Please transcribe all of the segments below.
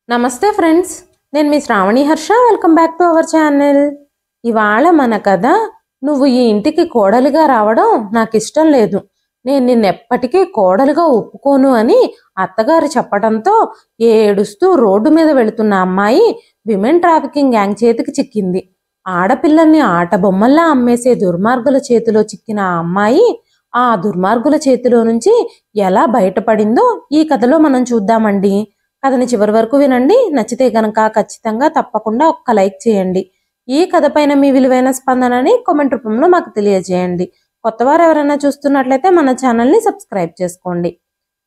నమస్తే ఫ్రెండ్స్, నేను మీ Sravani Harsha. Welcome back to our channel. ఇవాళ మన కథ నువ్వు ఈ ఇంటికి కోడలిగా రావడం నాకు ఇష్టం లేదు, నేను నిన్నెప్పటికీ కోడలుగా ఒప్పుకోను అని అత్తగారు చెప్పడంతో ఏడుస్తూ రోడ్డు మీద వెళుతున్న అమ్మాయి విమెన్ ట్రాఫికింగ్ గ్యాంగ్ చేతికి చిక్కింది. ఆడపిల్లల్ని ఆట బొమ్మల్లా అమ్మేసే దుర్మార్గుల చేతిలో చిక్కిన ఆ అమ్మాయి ఆ దుర్మార్గుల చేతిలో నుంచి ఎలా బయటపడిందో ఈ కథలో మనం చూద్దామండి. కథని చివరి వరకు వినండి. నచ్చితే గనక ఖచ్చితంగా తప్పకుండా ఒక్క లైక్ చేయండి. ఈ కథ పైన మీ విలువైన స్పందనని కామెంట్ రూపంలో మాకు తెలియజేయండి. కొత్తవారు ఎవరైనా చూస్తున్నట్లయితే మన ఛానల్ని సబ్స్క్రైబ్ చేసుకోండి.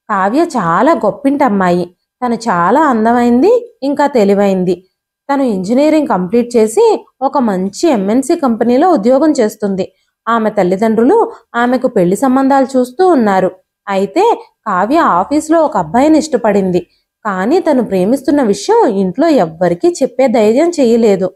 కావ్య చాలా గొప్పింటి అమ్మాయి. తను చాలా అందమైంది, ఇంకా తెలివైంది. తను ఇంజనీరింగ్ కంప్లీట్ చేసి ఒక మంచి ఎంఎన్సి కంపెనీలో ఉద్యోగం చేస్తుంది. ఆమె తల్లిదండ్రులు ఆమెకు పెళ్లి సంబంధాలు చూస్తూ ఉన్నారు. అయితే కావ్య ఆఫీస్లో ఒక అబ్బాయిని ఇష్టపడింది. కానీ తను ప్రేమిస్తున్న విషయం ఇంట్లో ఎవ్వరికీ చెప్పే ధైర్యం చేయలేదు.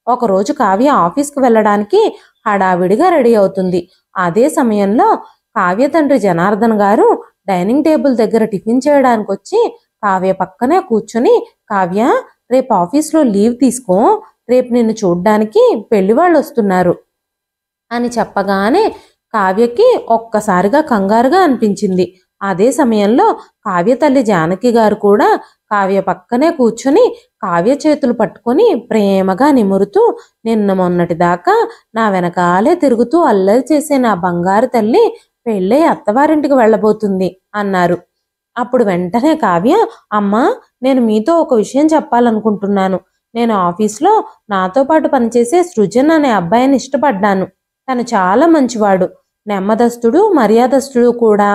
ఒకరోజు కావ్య ఆఫీస్కి వెళ్ళడానికి హడావిడిగా రెడీ అవుతుంది. అదే సమయంలో కావ్య తండ్రి జనార్దన్ గారు డైనింగ్ టేబుల్ దగ్గర టిఫిన్ చేయడానికి వచ్చి కావ్య పక్కనే కూర్చొని, కావ్య రేపు ఆఫీస్లో లీవ్ తీసుకో, రేపు నిన్ను చూడ్డానికి పెళ్లి వాళ్ళు వస్తున్నారు అని చెప్పగానే కావ్యకి ఒక్కసారిగా కంగారుగా అనిపించింది. అదే సమయంలో కావ్య తల్లి జానకి గారు కూడా కావ్య పక్కనే కూర్చొని కావ్య చేతులు పట్టుకొని ప్రేమగా నిమురుతూ, నిన్న మొన్నటి దాకా నా వెనకాలే తిరుగుతూ అల్లరి చేసే నా బంగారు తల్లి పెళ్ళై అత్తవారింటికి వెళ్ళబోతుంది అన్నారు. అప్పుడు వెంటనే కావ్య, అమ్మా, నేను మీతో ఒక విషయం చెప్పాలనుకుంటున్నాను. నేను ఆఫీస్లో నాతో పాటు పనిచేసే సృజన్ అనే అబ్బాయిని ఇష్టపడ్డాను. తను చాలా మంచివాడు, నెమ్మదస్తుడు, మర్యాదస్తుడు కూడా.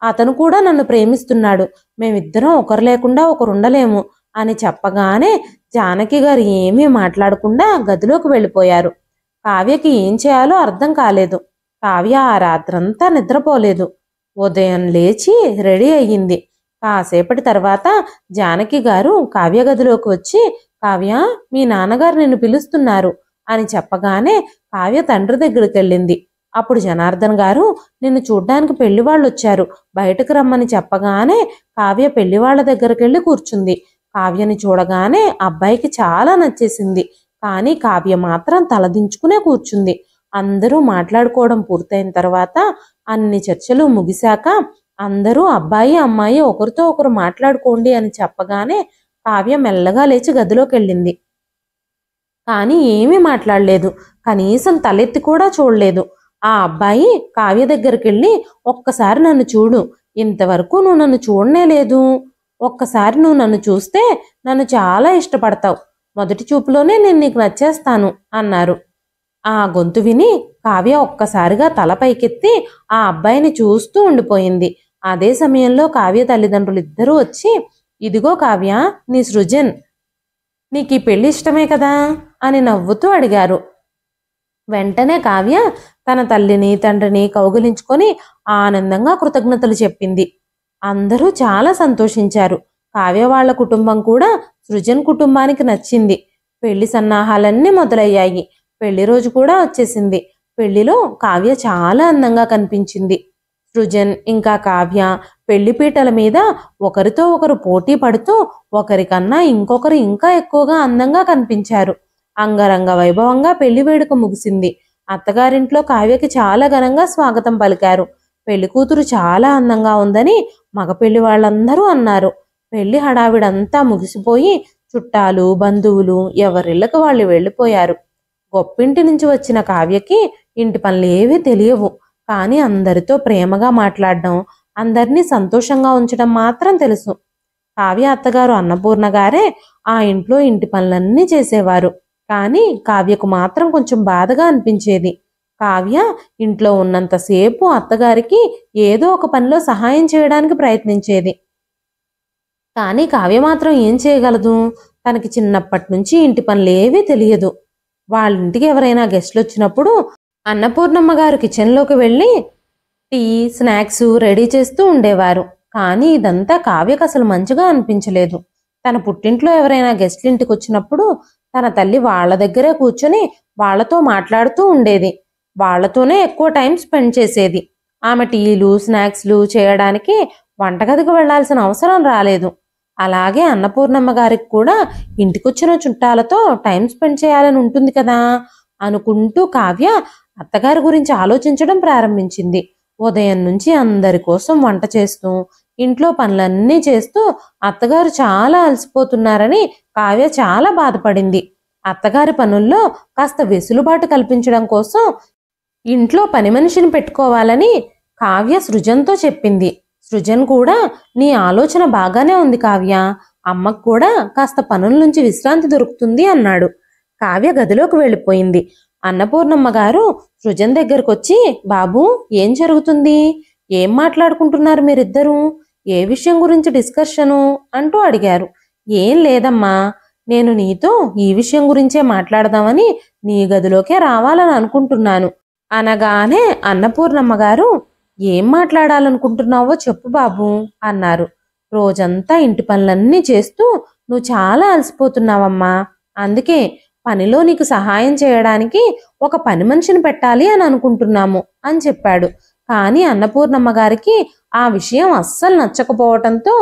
అతను కూడా నన్ను ప్రేమిస్తున్నాడు. మేమిద్దరం ఒకరు లేకుండా ఒకరు ఉండలేము అని చెప్పగానే జానకి గారు ఏమీ మాట్లాడకుండా గదిలోకి వెళ్ళిపోయారు. కావ్యకి ఏం చేయాలో అర్థం కాలేదు. కావ్య ఆ రాత్రంతా నిద్రపోలేదు. ఉదయం లేచి రెడీ అయ్యింది. కాసేపటి తర్వాత జానకి గారు కావ్య గదిలోకి వచ్చి, కావ్య, మీ నాన్నగారు నిన్ను పిలుస్తున్నారు అని చెప్పగానే కావ్య తండ్రి దగ్గరికి వెళ్ళింది. అప్పుడు జనార్దన్ గారు, నిన్ను చూడ్డానికి పెళ్లి వాళ్ళు వచ్చారు, బయటకు రమ్మని చెప్పగానే కావ్య పెళ్లి వాళ్ళ దగ్గరికి వెళ్ళి కూర్చుంది. కావ్యని చూడగానే అబ్బాయికి చాలా నచ్చేసింది. కానీ కావ్య మాత్రం తలదించుకునే కూర్చుంది. అందరూ మాట్లాడుకోవడం పూర్తయిన తర్వాత, అన్ని చర్చలు ముగిశాక అందరూ అబ్బాయి అమ్మాయి ఒకరితో ఒకరు మాట్లాడుకోండి అని చెప్పగానే కావ్య మెల్లగా లేచి గదిలోకి వెళ్ళింది. కానీ ఏమీ మాట్లాడలేదు, కనీసం తలెత్తి కూడా చూడలేదు. ఆ అబ్బాయి కావ్య దగ్గరికి వెళ్ళి, ఒక్కసారి నన్ను చూడు, ఇంతవరకు నువ్వు నన్ను చూడనే లేదు, ఒక్కసారి నువ్వు నన్ను చూస్తే నన్ను చాలా ఇష్టపడతావు, మొదటి చూపులోనే నేను నీకు నచ్చేస్తాను అన్నారు. ఆ గొంతు విని కావ్య ఒక్కసారిగా తల పైకెత్తి ఆ అబ్బాయిని చూస్తూ ఉండిపోయింది. అదే సమయంలో కావ్య తల్లిదండ్రులు ఇద్దరూ వచ్చి, ఇదిగో కావ్య, నీ సృజన్, నీకు ఈ పెళ్లి ఇష్టమే కదా అని నవ్వుతూ అడిగారు. వెంటనే కావ్య తన తల్లిని తండ్రిని కౌగిలించుకొని ఆనందంగా కృతజ్ఞతలు చెప్పింది. అందరూ చాలా సంతోషించారు. కావ్య వాళ్ళ కుటుంబం కూడా సృజన్ కుటుంబానికి నచ్చింది. పెళ్లి సన్నాహాలన్నీ మొదలయ్యాయి. పెళ్లి రోజు కూడా వచ్చేసింది. పెళ్లిలో కావ్య చాలా అందంగా కనిపించింది. సృజన్ ఇంకా కావ్య పెళ్లిపీటల మీద ఒకరితో ఒకరు పోటీ పడుతూ ఒకరికన్నా ఇంకొకరు ఇంకా ఎక్కువగా అందంగా కనిపించారు. అంగరంగ వైభవంగా పెళ్లి వేడుక ముగిసింది. అత్తగారింట్లో కావ్యకి చాలా ఘనంగా స్వాగతం పలికారు. పెళ్లి కూతురు చాలా అందంగా ఉందని మగ పెళ్లి వాళ్ళందరూ అన్నారు. పెళ్లి హడావిడంతా ముగిసిపోయి చుట్టాలు బంధువులు ఎవరిళ్ళకి వాళ్ళు వెళ్ళిపోయారు. గొప్పింటి నుంచి వచ్చిన కావ్యకి ఇంటి పనులేవీ తెలియవు. కానీ అందరితో ప్రేమగా మాట్లాడడం, అందరినీ సంతోషంగా ఉంచడం మాత్రం తెలుసు. కావ్య అత్తగారు అన్నపూర్ణ గారే ఆ ఇంట్లో ఇంటి పనులన్నీ చేసేవారు. కానీ కావ్యకు మాత్రం కొంచెం బాధగా అనిపించేది. కావ్య ఇంట్లో ఉన్నంతసేపు అత్తగారికి ఏదో ఒక పనిలో సహాయం చేయడానికి ప్రయత్నించేది. కానీ కావ్య మాత్రం ఏం చేయగలదు? తనకి చిన్నప్పటి నుంచి ఇంటి పనులేవీ తెలియదు. వాళ్ళ ఇంటికి ఎవరైనా గెస్ట్లు వచ్చినప్పుడు అన్నపూర్ణమ్మ గారు కిచెన్లోకి వెళ్ళి టీ స్నాక్స్ రెడీ చేస్తూ ఉండేవారు. కానీ ఇదంతా కావ్యకు అసలు మంచిగా అనిపించలేదు. తన పుట్టింట్లో ఎవరైనా గెస్ట్లు ఇంటికి వచ్చినప్పుడు తన తల్లి వాళ్ళ దగ్గరే కూర్చొని వాళ్లతో మాట్లాడుతూ ఉండేది. వాళ్లతోనే ఎక్కువ టైం స్పెండ్ చేసేది. ఆమె టీలు స్నాక్స్లు చేయడానికి వంటగదికి వెళ్లాల్సిన అవసరం రాలేదు. అలాగే అన్నపూర్ణమ్మ గారికి కూడా ఇంటికొచ్చిన చుట్టాలతో టైం స్పెండ్ చేయాలని ఉంటుంది కదా అనుకుంటూ కావ్య అత్తగారి గురించి ఆలోచించడం ప్రారంభించింది. ఉదయం నుంచి అందరి కోసం వంట చేస్తూ ఇంట్లో పనులన్నీ చేస్తూ అత్తగారు చాలా అలసిపోతున్నారని కావ్య చాలా బాధపడింది. అత్తగారి పనుల్లో కాస్త వెసులుబాటు కల్పించడం కోసం ఇంట్లో పని మనిషిని పెట్టుకోవాలని కావ్య సృజన్తో చెప్పింది. సృజన్ కూడా నీ ఆలోచన బాగానే ఉంది కావ్య, అమ్మకు కూడా కాస్త పనుల నుంచి విశ్రాంతి దొరుకుతుంది అన్నాడు. కావ్య గదిలోకి వెళ్ళిపోయింది. అన్నపూర్ణమ్మ గారు సృజన్ దగ్గరకు వచ్చి, బాబు ఏం జరుగుతుంది, ఏం మాట్లాడుకుంటున్నారు మీరిద్దరూ, ఏ విషయం గురించి డిస్కషను అంటూ అడిగారు. ఏం లేదమ్మా, నేను నీతో ఈ విషయం గురించే మాట్లాడదామని నీ గదిలోకే రావాలని అనుకుంటున్నాను అనగానే అన్నపూర్ణమ్మ గారు, ఏం మాట్లాడాలనుకుంటున్నావో చెప్పు బాబు అన్నారు. రోజంతా ఇంటి పనులన్నీ చేస్తూ నువ్వు చాలా అలసిపోతున్నావమ్మా, అందుకే పనిలో నీకు సహాయం చేయడానికి ఒక పని మనిషిని పెట్టాలి అని అనుకుంటున్నాము అని చెప్పాడు. కానీ అన్నపూర్ణమ్మ గారికి ఆ విషయం అస్సలు నచ్చకపోవటంతో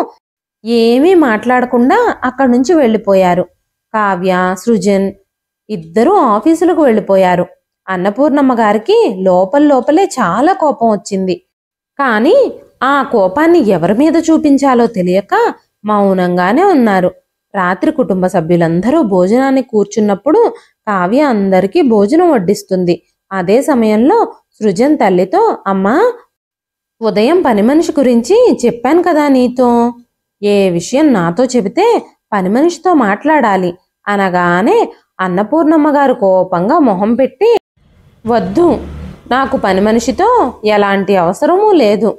ఏమీ మాట్లాడకుండా అక్కడి నుంచి వెళ్ళిపోయారు. కావ్య, సృజన్ ఇద్దరూ ఆఫీసులకు వెళ్ళిపోయారు. అన్నపూర్ణమ్మ గారికి లోపలే చాలా కోపం వచ్చింది. కానీ ఆ కోపాన్ని ఎవరి మీద చూపించాలో తెలియక మౌనంగానే ఉన్నారు. రాత్రి కుటుంబ సభ్యులందరూ భోజనానికి కూర్చున్నప్పుడు కావ్య అందరికీ భోజనం వడ్డిస్తుంది. అదే సమయంలో సృజన్ తల్లితో, అమ్మా ఉదయం పని మనిషి గురించి చెప్పాను కదా నీతో, ఏ విషయం నాతో చెబితే పని మనిషితో మాట్లాడాలి అనగానే అన్నపూర్ణమ్మ గారు కోపంగా మొహం పెట్టి, వద్దు, నాకు పని మనిషితో ఎలాంటి అవసరమూ లేదు.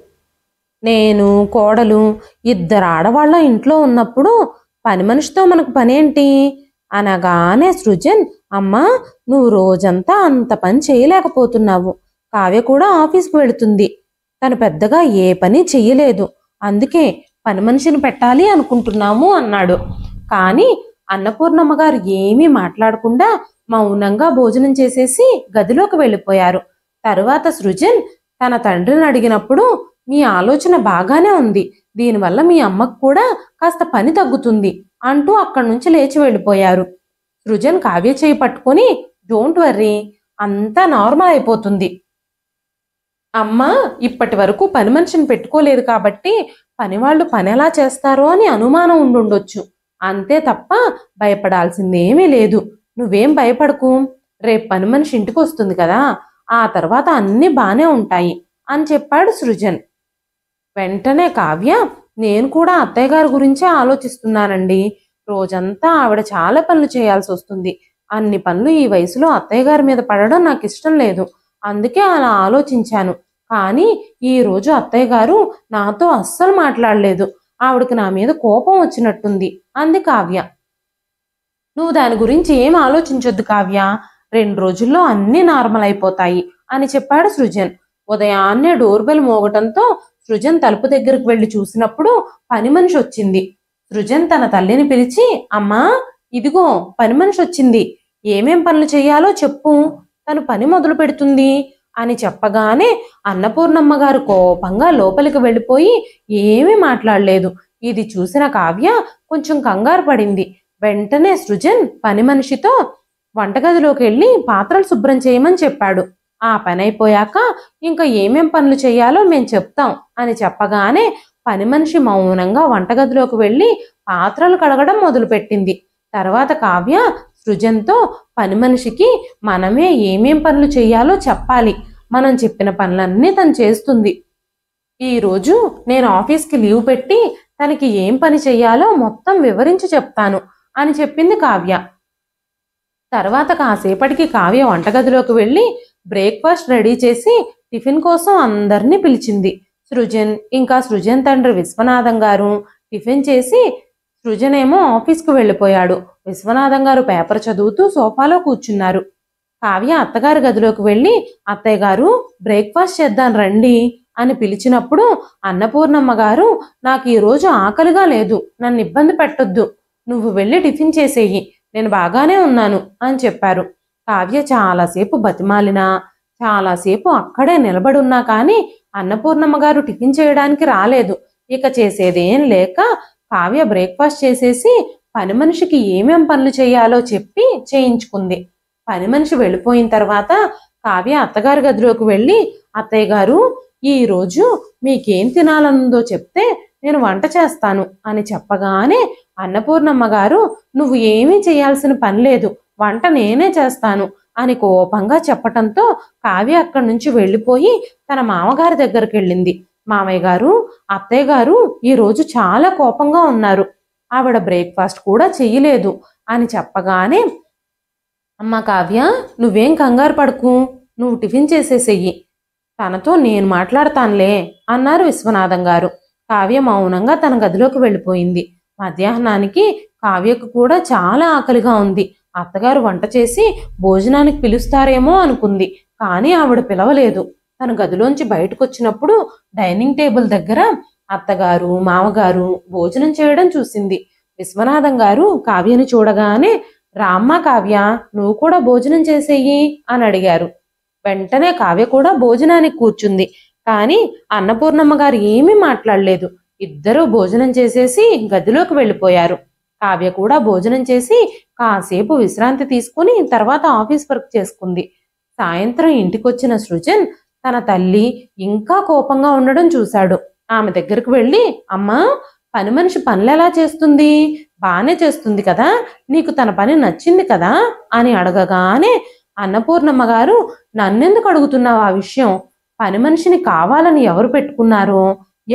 నేను కోడలు ఇద్దరు ఆడవాళ్ళ ఇంట్లో ఉన్నప్పుడు పని మనిషితో మనకు పనేంటి అనగానే సృజన్, అమ్మా నువ్వు రోజంతా అంత పని చేయలేకపోతున్నావు, కావ్య కూడా ఆఫీస్కి వెళుతుంది, తను పెద్దగా ఏ పని చెయ్యలేదు, అందుకే పని మనిషిని పెట్టాలి అనుకుంటున్నాము అన్నాడు. కానీ అన్నపూర్ణమ్మ గారు ఏమీ మాట్లాడకుండా మౌనంగా భోజనం చేసేసి గదిలోకి వెళ్ళిపోయారు. తరువాత సృజన్ తన తండ్రిని అడిగినప్పుడు, మీ ఆలోచన బాగానే ఉంది, దీనివల్ల మీ అమ్మకు కూడా కాస్త పని తగ్గుతుంది అంటూ అక్కడి నుంచి లేచి వెళ్ళిపోయారు. సృజన్ కావ్య చేయి పట్టుకొని, డోంట్ వర్రీ, అంతా నార్మల్ అయిపోతుంది. అమ్మ ఇప్పటి వరకు పని మనిషిని పెట్టుకోలేదు కాబట్టి పనివాళ్ళు పని ఎలా చేస్తారో అని అనుమానం ఉండుండొచ్చు, అంతే తప్ప భయపడాల్సిందేమీ లేదు. నువ్వేం భయపడకు, రేపు పని మనిషి ఇంటికి వస్తుంది కదా, ఆ తర్వాత అన్నీ బానే ఉంటాయి అని చెప్పాడు సృజన్. వెంటనే కావ్య, నేను కూడా అత్తయ్య గారి గురించే ఆలోచిస్తున్నానండి, రోజంతా ఆవిడ చాలా పనులు చేయాల్సి వస్తుంది, అన్ని పనులు ఈ వయసులో అత్తయ్య గారి మీద పడడం నాకు ఇష్టం లేదు, అందుకే అలా ఆలోచించాను. కానీ ఈరోజు అత్తయ్య గారు నాతో అస్సలు మాట్లాడలేదు, ఆవిడకి నా మీద కోపం వచ్చినట్టుంది అంది కావ్య. నువ్వు దాని గురించి ఏం ఆలోచించొద్దు కావ్య, 2 రోజుల్లో అన్నీ నార్మల్ అయిపోతాయి అని చెప్పాడు సృజన్. ఉదయాన్నే డోర్ బెల్ మోగటంతో సృజన్ తలుపు దగ్గరికి వెళ్లి చూసినప్పుడు పని మనిషి వచ్చింది. సృజన్ తన తల్లిని పిలిచి, అమ్మా ఇదిగో పని మనిషి వచ్చింది, ఏమేం పనులు చెయ్యాలో చెప్పు, తను పని మొదలు పెడుతుంది అని చెప్పగానే అన్నపూర్ణమ్మ గారు కోపంగా లోపలికి వెళ్ళిపోయి ఏమీ మాట్లాడలేదు. ఇది చూసిన కావ్య కొంచెం కంగారు పడింది. వెంటనే సృజన్ పని మనిషితో వంటగదిలోకి వెళ్ళి పాత్రలు శుభ్రం చేయమని చెప్పాడు. ఆ పని అయిపోయాక ఇంకా ఏమేం పనులు చేయాలో మేం చెప్తాం అని చెప్పగానే పని మనిషి మౌనంగా వంటగదిలోకి వెళ్ళి పాత్రలు కడగడం మొదలుపెట్టింది. తర్వాత కావ్య సృజన్తో, పని మనిషికి మనమే ఏమేం పనులు చెయ్యాలో చెప్పాలి, మనం చెప్పిన పనులన్నీ తను చేస్తుంది, ఈరోజు నేను ఆఫీస్కి లీవ్ పెట్టి తనకి ఏం పని చెయ్యాలో మొత్తం వివరించి చెప్తాను అని చెప్పింది కావ్య. తర్వాత కాసేపటికి కావ్య వంటగదిలోకి వెళ్ళి బ్రేక్ఫాస్ట్ రెడీ చేసి టిఫిన్ కోసం అందరినీ పిలిచింది. సృజన్ ఇంకా సృజన్ తండ్రి విశ్వనాథం గారు టిఫిన్ చేసి సృజన్ ఏమో ఆఫీస్కి వెళ్ళిపోయాడు. విశ్వనాథం గారు పేపర్ చదువుతూ సోఫాలో కూర్చున్నారు. కావ్య అత్తగారి గదిలోకి వెళ్ళి, అత్తయ్య గారు బ్రేక్ఫాస్ట్ చేద్దాం రండి అని పిలిచినప్పుడు అన్నపూర్ణమ్మ గారు, నాకు ఈరోజు ఆకలిగా లేదు, నన్ను ఇబ్బంది పెట్టొద్దు, నువ్వు వెళ్ళి టిఫిన్ చేసేయి, నేను బాగానే ఉన్నాను అని చెప్పారు. కావ్య చాలాసేపు బతిమాలినా చాలాసేపు అక్కడే నిలబడున్నా కానీ అన్నపూర్ణమ్మ గారు టిఫిన్ చేయడానికి రాలేదు. ఇక చేసేదేం లేక కావ్య బ్రేక్ఫాస్ట్ చేసేసి పని మనిషికి ఏమేం పనులు చేయాలో చెప్పి చేయించుకుంది. పని మనిషి వెళ్ళిపోయిన తర్వాత కావ్య అత్తగారి గదిలోకి వెళ్ళి, అత్తయ్య గారు, ఈరోజు మీకేం తినాలనుందో చెప్తే నేను వంట చేస్తాను అని చెప్పగానే అన్నపూర్ణమ్మ గారు, నువ్వు ఏమీ చేయాల్సిన పని లేదు, వంట నేనే చేస్తాను అని కోపంగా చెప్పటంతో కావ్య అక్కడి నుంచి వెళ్ళిపోయి తన మామగారి దగ్గరికి వెళ్ళింది. మామయ్య గారు, అత్తయ్య గారు ఈరోజు చాలా కోపంగా ఉన్నారు, ఆవిడ బ్రేక్ఫాస్ట్ కూడా చెయ్యలేదు అని చెప్పగానే, అమ్మ కావ్య, నువ్వేం కంగారు పడకు, నువ్వు టిఫిన్ చేసేసేయి, తనతో నేను మాట్లాడతానులే అన్నారు విశ్వనాథం గారు. కావ్య మౌనంగా తన గదిలోకి వెళ్ళిపోయింది. మధ్యాహ్నానికి కావ్యకు కూడా చాలా ఆకలిగా ఉంది. అత్తగారు వంట చేసి భోజనానికి పిలుస్తారేమో అనుకుంది, కానీ ఆవిడ పిలవలేదు. తన గదిలోంచి బయటకు వచ్చినప్పుడు డైనింగ్ టేబుల్ దగ్గర అత్తగారు మామగారు భోజనం చేయడం చూసింది. విశ్వనాథం గారు కావ్యని చూడగానే, రామ్మ కావ్య, నువ్వు కూడా భోజనం చేసేయి అని అడిగారు. వెంటనే కావ్య కూడా భోజనానికి కూర్చుంది. కానీ అన్నపూర్ణమ్మ గారు ఏమీ మాట్లాడలేదు. ఇద్దరూ భోజనం చేసేసి గదిలోకి వెళ్ళిపోయారు. కావ్య కూడా భోజనం చేసి కాసేపు విశ్రాంతి తీసుకుని తర్వాత ఆఫీస్ వర్క్ చేసుకుంది. సాయంత్రం ఇంటికొచ్చిన సృజన్ తన తల్లి ఇంకా కోపంగా ఉండడం చూశాడు. ఆమె దగ్గరకు వెళ్ళి, అమ్మా, పని మనిషి పనులు ఎలా చేస్తుంది? బానే చేస్తుంది కదా, నీకు తన పని నచ్చింది కదా అని అడగగానే అన్నపూర్ణమ్మ గారు, నన్నెందుకు అడుగుతున్నావు ఆ విషయం? పని మనిషిని కావాలని ఎవరు పెట్టుకున్నారో,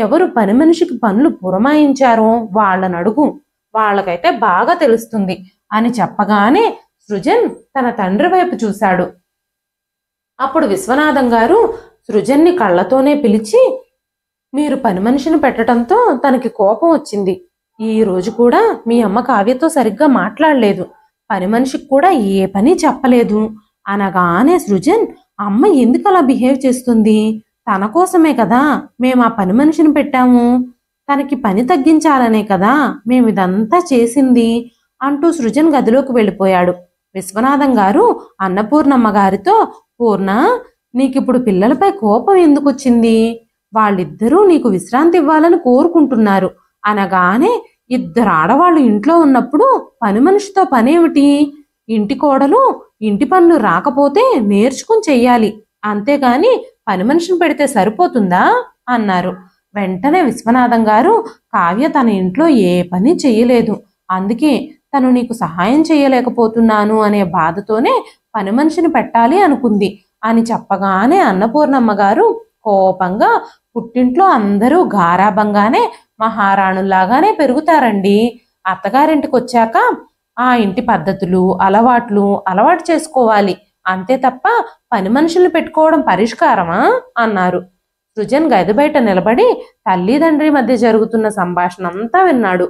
ఎవరు పని మనిషికి పనులు పురమాయించారో వాళ్ళని అడుగు, వాళ్ళకైతే బాగా తెలుస్తుంది అని చెప్పగానే సృజన్ తన తండ్రి వైపు చూశాడు. అప్పుడు విశ్వనాథం గారు సృజన్ని కళ్ళతోనే పిలిచి, మీరు పని మనిషిని పెట్టడంతో తనకి కోపం వచ్చింది. ఈ రోజు కూడా మీ అమ్మ కావ్యతో సరిగ్గా మాట్లాడలేదు, పని మనిషికి కూడా ఏ పని చెప్పలేదు అనగానే సృజన్, అమ్మ ఎందుకు అలా బిహేవ్ చేస్తుంది? తన కోసమే కదా మేము ఆ పని మనిషిని పెట్టాము, తనకి పని తగ్గించాలనే కదా మేము ఇదంతా చేసింది అంటూ సృజన్ గదిలోకి వెళ్ళిపోయాడు. విశ్వనాథం గారు అన్నపూర్ణమ్మ గారితో, పూర్ణ, నీకిప్పుడు పిల్లలపై కోపం ఎందుకు వచ్చింది? వాళ్ళిద్దరూ నీకు విశ్రాంతి ఇవ్వాలని కోరుకుంటున్నారు అనగానే, ఇద్దరు ఆడవాళ్ళు ఇంట్లో ఉన్నప్పుడు పని మనిషితో పనేమిటి? ఇంటి కోడలు ఇంటి పనులు రాకపోతే నేర్చుకుని చెయ్యాలి, అంతేగాని పని మనిషిని పెడితే సరిపోతుందా అన్నారు. వెంటనే విశ్వనాథం గారు, కావ్య తన ఇంట్లో ఏ పని చెయ్యలేదు, అందుకే తను నీకు సహాయం చేయలేకపోతున్నాను అనే బాధతోనే పని మనిషిని పెట్టాలి అనుకుంది అని చెప్పగానే అన్నపూర్ణమ్మ గారు కోపంగా, పుట్టింట్లో అందరూ గారాబంగానే మహారాణుల్లాగానే పెరుగుతారండి, అత్తగారింటికి వచ్చాక ఆ ఇంటి పద్ధతులు అలవాటు చేసుకోవాలి, అంతే తప్ప పని మనుషుల్ని పెట్టుకోవడం పరిష్కారమా అన్నారు. సృజన్ గది బయట నిలబడి తల్లిదండ్రి మధ్య జరుగుతున్న సంభాషణ అంతా విన్నాడు.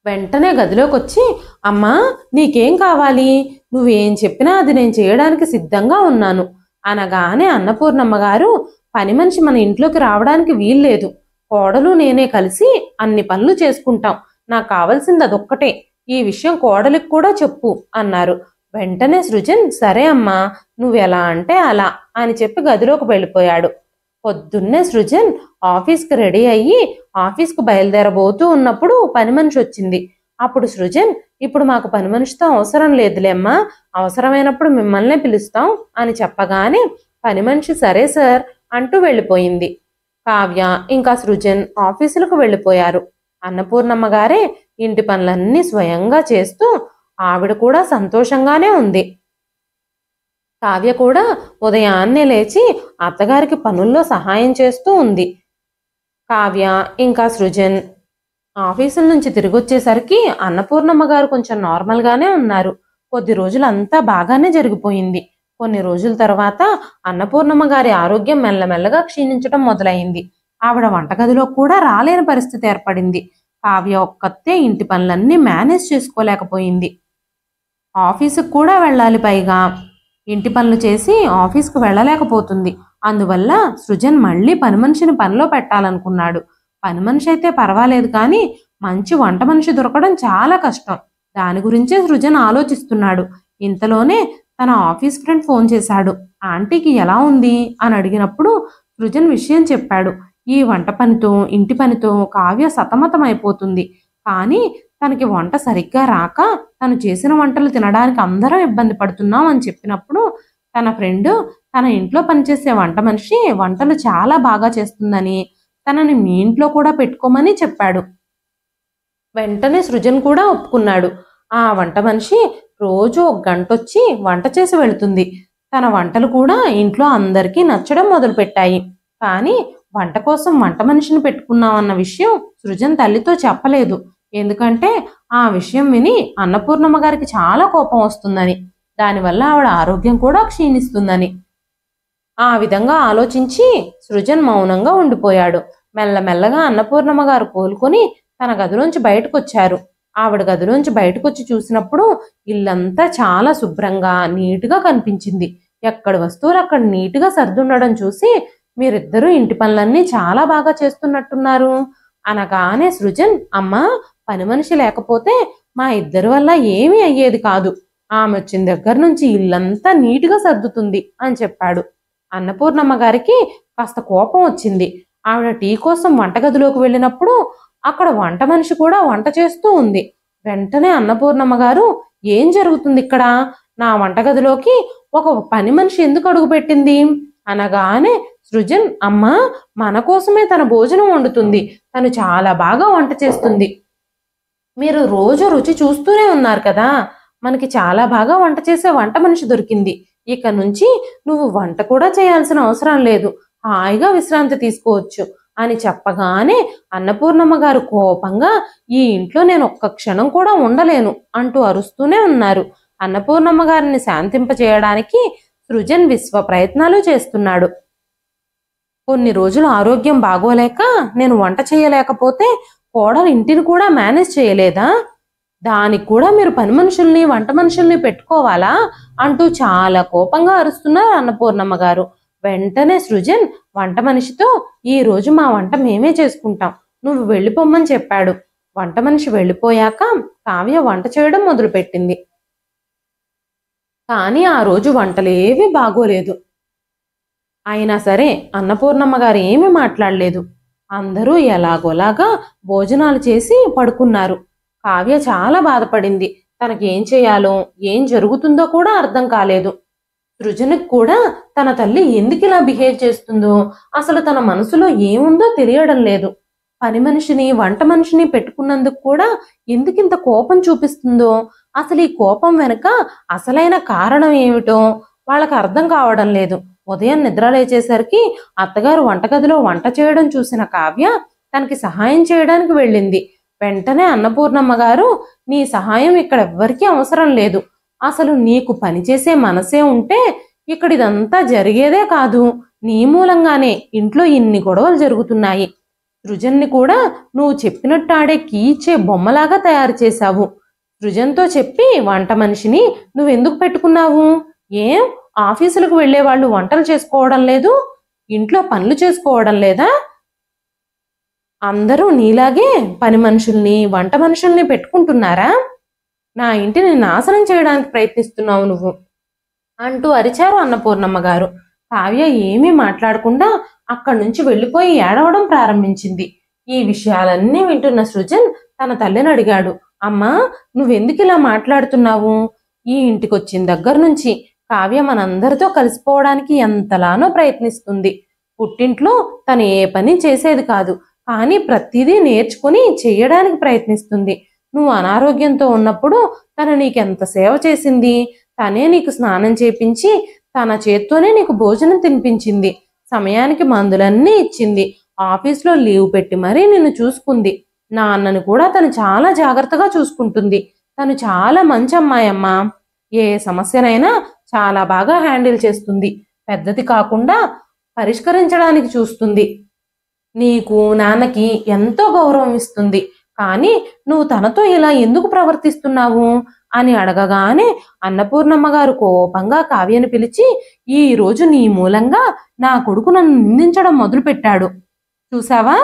వెంటనే గదిలోకి వచ్చి, అమ్మా, నీకేం కావాలి? నువ్వేం చెప్పినా అది నేను చేయడానికి సిద్ధంగా ఉన్నాను అనగానే అన్నపూర్ణమ్మ గారు, పని మనిషి మన ఇంట్లోకి రావడానికి వీల్లేదు, కోడలు నేనే కలిసి అన్ని పనులు చేసుకుంటాం, నాకు కావాల్సింది అదొక్కటే, ఈ విషయం కోడలికి కూడా చెప్పు అన్నారు. వెంటనే సృజన్, సరే అమ్మా, నువ్వెలా అంటే అలా అని చెప్పి గదిలోకి వెళ్ళిపోయాడు. పొద్దున్నే సృజన్ ఆఫీస్కి రెడీ అయ్యి ఆఫీస్కు బయలుదేరబోతూ ఉన్నప్పుడు పని మనిషి వచ్చింది. అప్పుడు సృజన్, ఇప్పుడు మాకు పని మనిషితో అవసరం లేదులేమ్మా, అవసరమైనప్పుడు మిమ్మల్నే పిలుస్తాం అని చెప్పగానే పని మనిషి సరే సార్ అంటూ వెళ్ళిపోయింది. కావ్య ఇంకా సృజన్ ఆఫీసులకు వెళ్ళిపోయారు. అన్నపూర్ణమ్మ గారే ఇంటి పనులన్నీ స్వయంగా చేస్తూ ఆవిడ కూడా సంతోషంగానే ఉంది. కావ్య కూడా ఉదయాన్నే లేచి అత్తగారికి పనుల్లో సహాయం చేస్తూ ఉంది. కావ్య ఇంకా సృజన్ ఆఫీసుల నుంచి తిరిగి వచ్చేసరికి అన్నపూర్ణమ్మ గారు కొంచెం నార్మల్గానే ఉన్నారు. కొద్ది రోజులు అంతా బాగానే జరిగిపోయింది. కొన్ని రోజుల తర్వాత అన్నపూర్ణమ్మ గారి ఆరోగ్యం మెల్లమెల్లగా క్షీణించడం మొదలైంది. ఆవిడ వంటగదిలో కూడా రాలేని పరిస్థితి ఏర్పడింది. కావ్య ఒక్కతే ఇంటి పనులన్నీ మేనేజ్ చేసుకోలేకపోయింది. ఆఫీసుకు కూడా వెళ్ళాలి, పైగా ఇంటి పనులు చేసి ఆఫీస్కు వెళ్ళలేకపోతుంది. అందువల్ల సృజన్ మళ్ళీ పని మనిషిని పనిలో పెట్టాలనుకున్నాడు. పని మనిషి అయితే పర్వాలేదు, కానీ మంచి వంట మనిషి దొరకడం చాలా కష్టం. దాని గురించే సృజన్ ఆలోచిస్తున్నాడు. ఇంతలోనే తన ఆఫీస్ ఫ్రెండ్ ఫోన్ చేశాడు. ఆంటీకి ఎలా ఉంది అని అడిగినప్పుడు సృజన్ విషయం చెప్పాడు. ఈ వంట పనితో ఇంటి పనితో కావ్య సతమతం అయిపోతుంది. కానీ తనకి వంట సరిగ్గా రాక తను చేసిన వంటలు తినడానికి అందరం ఇబ్బంది పడుతున్నాం అని చెప్పినప్పుడు తన ఫ్రెండ్ తన ఇంట్లో పనిచేసే వంట మనిషి వంటలు చాలా బాగా చేస్తుందని తనని మీ ఇంట్లో కూడా పెట్టుకోమని చెప్పాడు. వెంటనే సృజన్ కూడా ఒప్పుకున్నాడు. ఆ వంట మనిషి రోజు 1 గంట వచ్చి వంట చేసి వెళుతుంది. తన వంటలు కూడా ఇంట్లో అందరికీ నచ్చడం మొదలుపెట్టాయి. కానీ వంట కోసం వంట మనిషిని పెట్టుకున్నామన్న విషయం సృజన్ తల్లితో చెప్పలేదు. ఎందుకంటే ఆ విషయం విని అన్నపూర్ణమ్మ గారికి చాలా కోపం వస్తుందని, దానివల్ల ఆవిడ ఆరోగ్యం కూడా క్షీణిస్తుందని. ఆ విధంగా ఆలోచించి సృజన్ మౌనంగా ఉండిపోయాడు. మెల్లమెల్లగా అన్నపూర్ణమ్మ గారు కోలుకొని తన గదిలోంచి బయటకొచ్చారు. ఆవిడ గదిలోంచి బయటకొచ్చి చూసినప్పుడు ఇల్లంతా చాలా శుభ్రంగా నీట్గా కనిపించింది. ఎక్కడి వస్తువులు అక్కడ నీట్గా సర్దుండడం చూసి మీరిద్దరూ ఇంటి పనులన్నీ చాలా బాగా చేస్తున్నట్టున్నారు అనగానే సృజన్, అమ్మా, పని మనిషి లేకపోతే మా ఇద్దరి వల్ల ఏమీ అయ్యేది కాదు. ఆమె వచ్చిన దగ్గర నుంచి ఇల్లంతా నీట్గా సర్దుతుంది అని చెప్పాడు. అన్నపూర్ణమ్మ గారికి కాస్త కోపం వచ్చింది. ఆవిడ టీ కోసం వంటగదిలోకి వెళ్ళినప్పుడు అక్కడ వంట మనిషి కూడా వంట చేస్తూ ఉంది. వెంటనే అన్నపూర్ణమ్మ గారు, ఏం జరుగుతుంది ఇక్కడ? నా వంటగదిలోకి ఒక పని మనిషి ఎందుకు అడుగుపెట్టింది అనగానే సృజన్, అమ్మా, మన కోసమే తన భోజనం వండుతుంది. తను చాలా బాగా వంట చేస్తుంది. మీరు రోజు రుచి చూస్తూనే ఉన్నారు కదా. మనకి చాలా బాగా వంట చేసే వంట మనిషి దొరికింది. ఇక నుంచి నువ్వు వంట కూడా చేయాల్సిన అవసరం లేదు. హాయిగా విశ్రాంతి తీసుకోవచ్చు అని చెప్పగానే అన్నపూర్ణమ్మ గారు కోపంగా, ఈ ఇంట్లో నేను ఒక్క క్షణం కూడా ఉండలేను అంటూ అరుస్తూనే ఉన్నారు. అన్నపూర్ణమ్మ గారిని శాంతింపచేయడానికి సృజన్ విశ్వ ప్రయత్నాలు చేస్తున్నాడు. కొన్ని రోజులు ఆరోగ్యం బాగోలేక నేను వంట చేయలేకపోతే కోడలు ఇంటిని కూడా మేనేజ్ చేయలేదా? దానికి కూడా మీరు పని మనుషుల్ని వంట మనుషుల్ని పెట్టుకోవాలా అంటూ చాలా కోపంగా అరుస్తున్నారు అన్నపూర్ణమ్మ గారు. వెంటనే సృజన్ వంట మనిషితో, ఈ రోజు మా వంట మేమే చేసుకుంటాం, నువ్వు వెళ్ళిపోమ్మని చెప్పాడు. వంట మనిషి వెళ్ళిపోయాక కావ్య వంట చేయడం మొదలుపెట్టింది. కానీ ఆ రోజు వంటలేవి బాగోలేదు. అయినా సరే అన్నపూర్ణమ్మ గారు ఏమీ మాట్లాడలేదు. అందరూ ఎలాగోలాగా భోజనాలు చేసి పడుకున్నారు. కావ్య చాలా బాధపడింది. తనకేం చేయాలో ఏం జరుగుతుందో కూడా అర్థం కాలేదు. సృజనకు కూడా తన తల్లి ఎందుకు ఇలా బిహేవ్ చేస్తుందో, అసలు తన మనసులో ఏముందో తెలియడం లేదు. పని మనిషిని వంట మనిషిని పెట్టుకున్నందుకు కూడా ఎందుకింత కోపం చూపిస్తుందో, అసలు ఈ కోపం వెనుక అసలైన కారణం ఏమిటో వాళ్ళకి అర్థం కావడం లేదు. ఉదయం నిద్ర లేచేసరికి అత్తగారు వంటగదిలో వంట చేయడం చూసిన కావ్య తనకి సహాయం చేయడానికి వెళ్ళింది. వెంటనే అన్నపూర్ణమ్మ గారు, నీ సహాయం ఇక్కడ ఎవ్వరికీ అవసరం లేదు. అసలు నీకు పనిచేసే మనసే ఉంటే ఇక్కడ ఇదంతా జరిగేదే కాదు. నీ మూలంగానే ఇంట్లో ఇన్ని గొడవలు జరుగుతున్నాయి. సృజన్ని కూడా నువ్వు చెప్పినట్టు ఆడే కీ ఇచ్చే బొమ్మలాగా తయారు చేశావు. సృజన్తో చెప్పి వంట మనిషిని నువ్వెందుకు పెట్టుకున్నావు? ఏం ఆఫీసులకు వెళ్లే వాళ్ళు వంటలు చేసుకోవడం లేదు, ఇంట్లో పనులు చేసుకోవడం లేదా? అందరూ నీలాగే పని మనుషుల్ని వంట మనుషుల్ని పెట్టుకుంటున్నారా? నా ఇంటిని నాశనం చేయడానికి ప్రయత్నిస్తున్నావు నువ్వు అంటూ అరిచారు అన్నపూర్ణమ్మ గారు. కావ్య ఏమీ మాట్లాడకుండా అక్కడి నుంచి వెళ్ళిపోయి ఏడవడం ప్రారంభించింది. ఈ విషయాలన్నీ వింటున్న సృజన్ తన తల్లిని అడిగాడు, అమ్మా, నువ్వెందుకు ఇలా మాట్లాడుతున్నావు? ఈ ఇంటికి వచ్చిన దగ్గర నుంచి కావ్య మనందరితో కలిసిపోవడానికి ఎంతలానో ప్రయత్నిస్తుంది. పుట్టింట్లో తను ఏ పని చేసేది కాదు, కానీ ప్రతిదీ నేర్చుకుని చెయ్యడానికి ప్రయత్నిస్తుంది. నువ్వు అనారోగ్యంతో ఉన్నప్పుడు తను నీకెంత సేవ చేసింది. తనే నీకు స్నానం చేపించి తన చేత్తోనే నీకు భోజనం తినిపించింది. సమయానికి మందులన్నీ ఇచ్చింది. ఆఫీస్లో లీవ్ పెట్టి మరీ నిన్ను చూసుకుంది. నాన్నను కూడా తను చాలా జాగ్రత్తగా చూసుకుంటుంది. తను చాలా మంచి అమ్మాయమ్మా. ఏ సమస్యనైనా చాలా బాగా హ్యాండిల్ చేస్తుంది. పెద్దది కాకుండా పరిష్కరించడానికి చూస్తుంది. నీకు నాన్నకి ఎంతో గౌరవం ఇస్తుంది. కానీ నువ్వు తనతో ఇలా ఎందుకు ప్రవర్తిస్తున్నావు అని అడగగానే అన్నపూర్ణమ్మ గారు కోపంగా కావ్యను పిలిచి, ఈ రోజు నీ మూలంగా నా కొడుకు నన్ను నిందించడం మొదలుపెట్టాడు. చూసావా,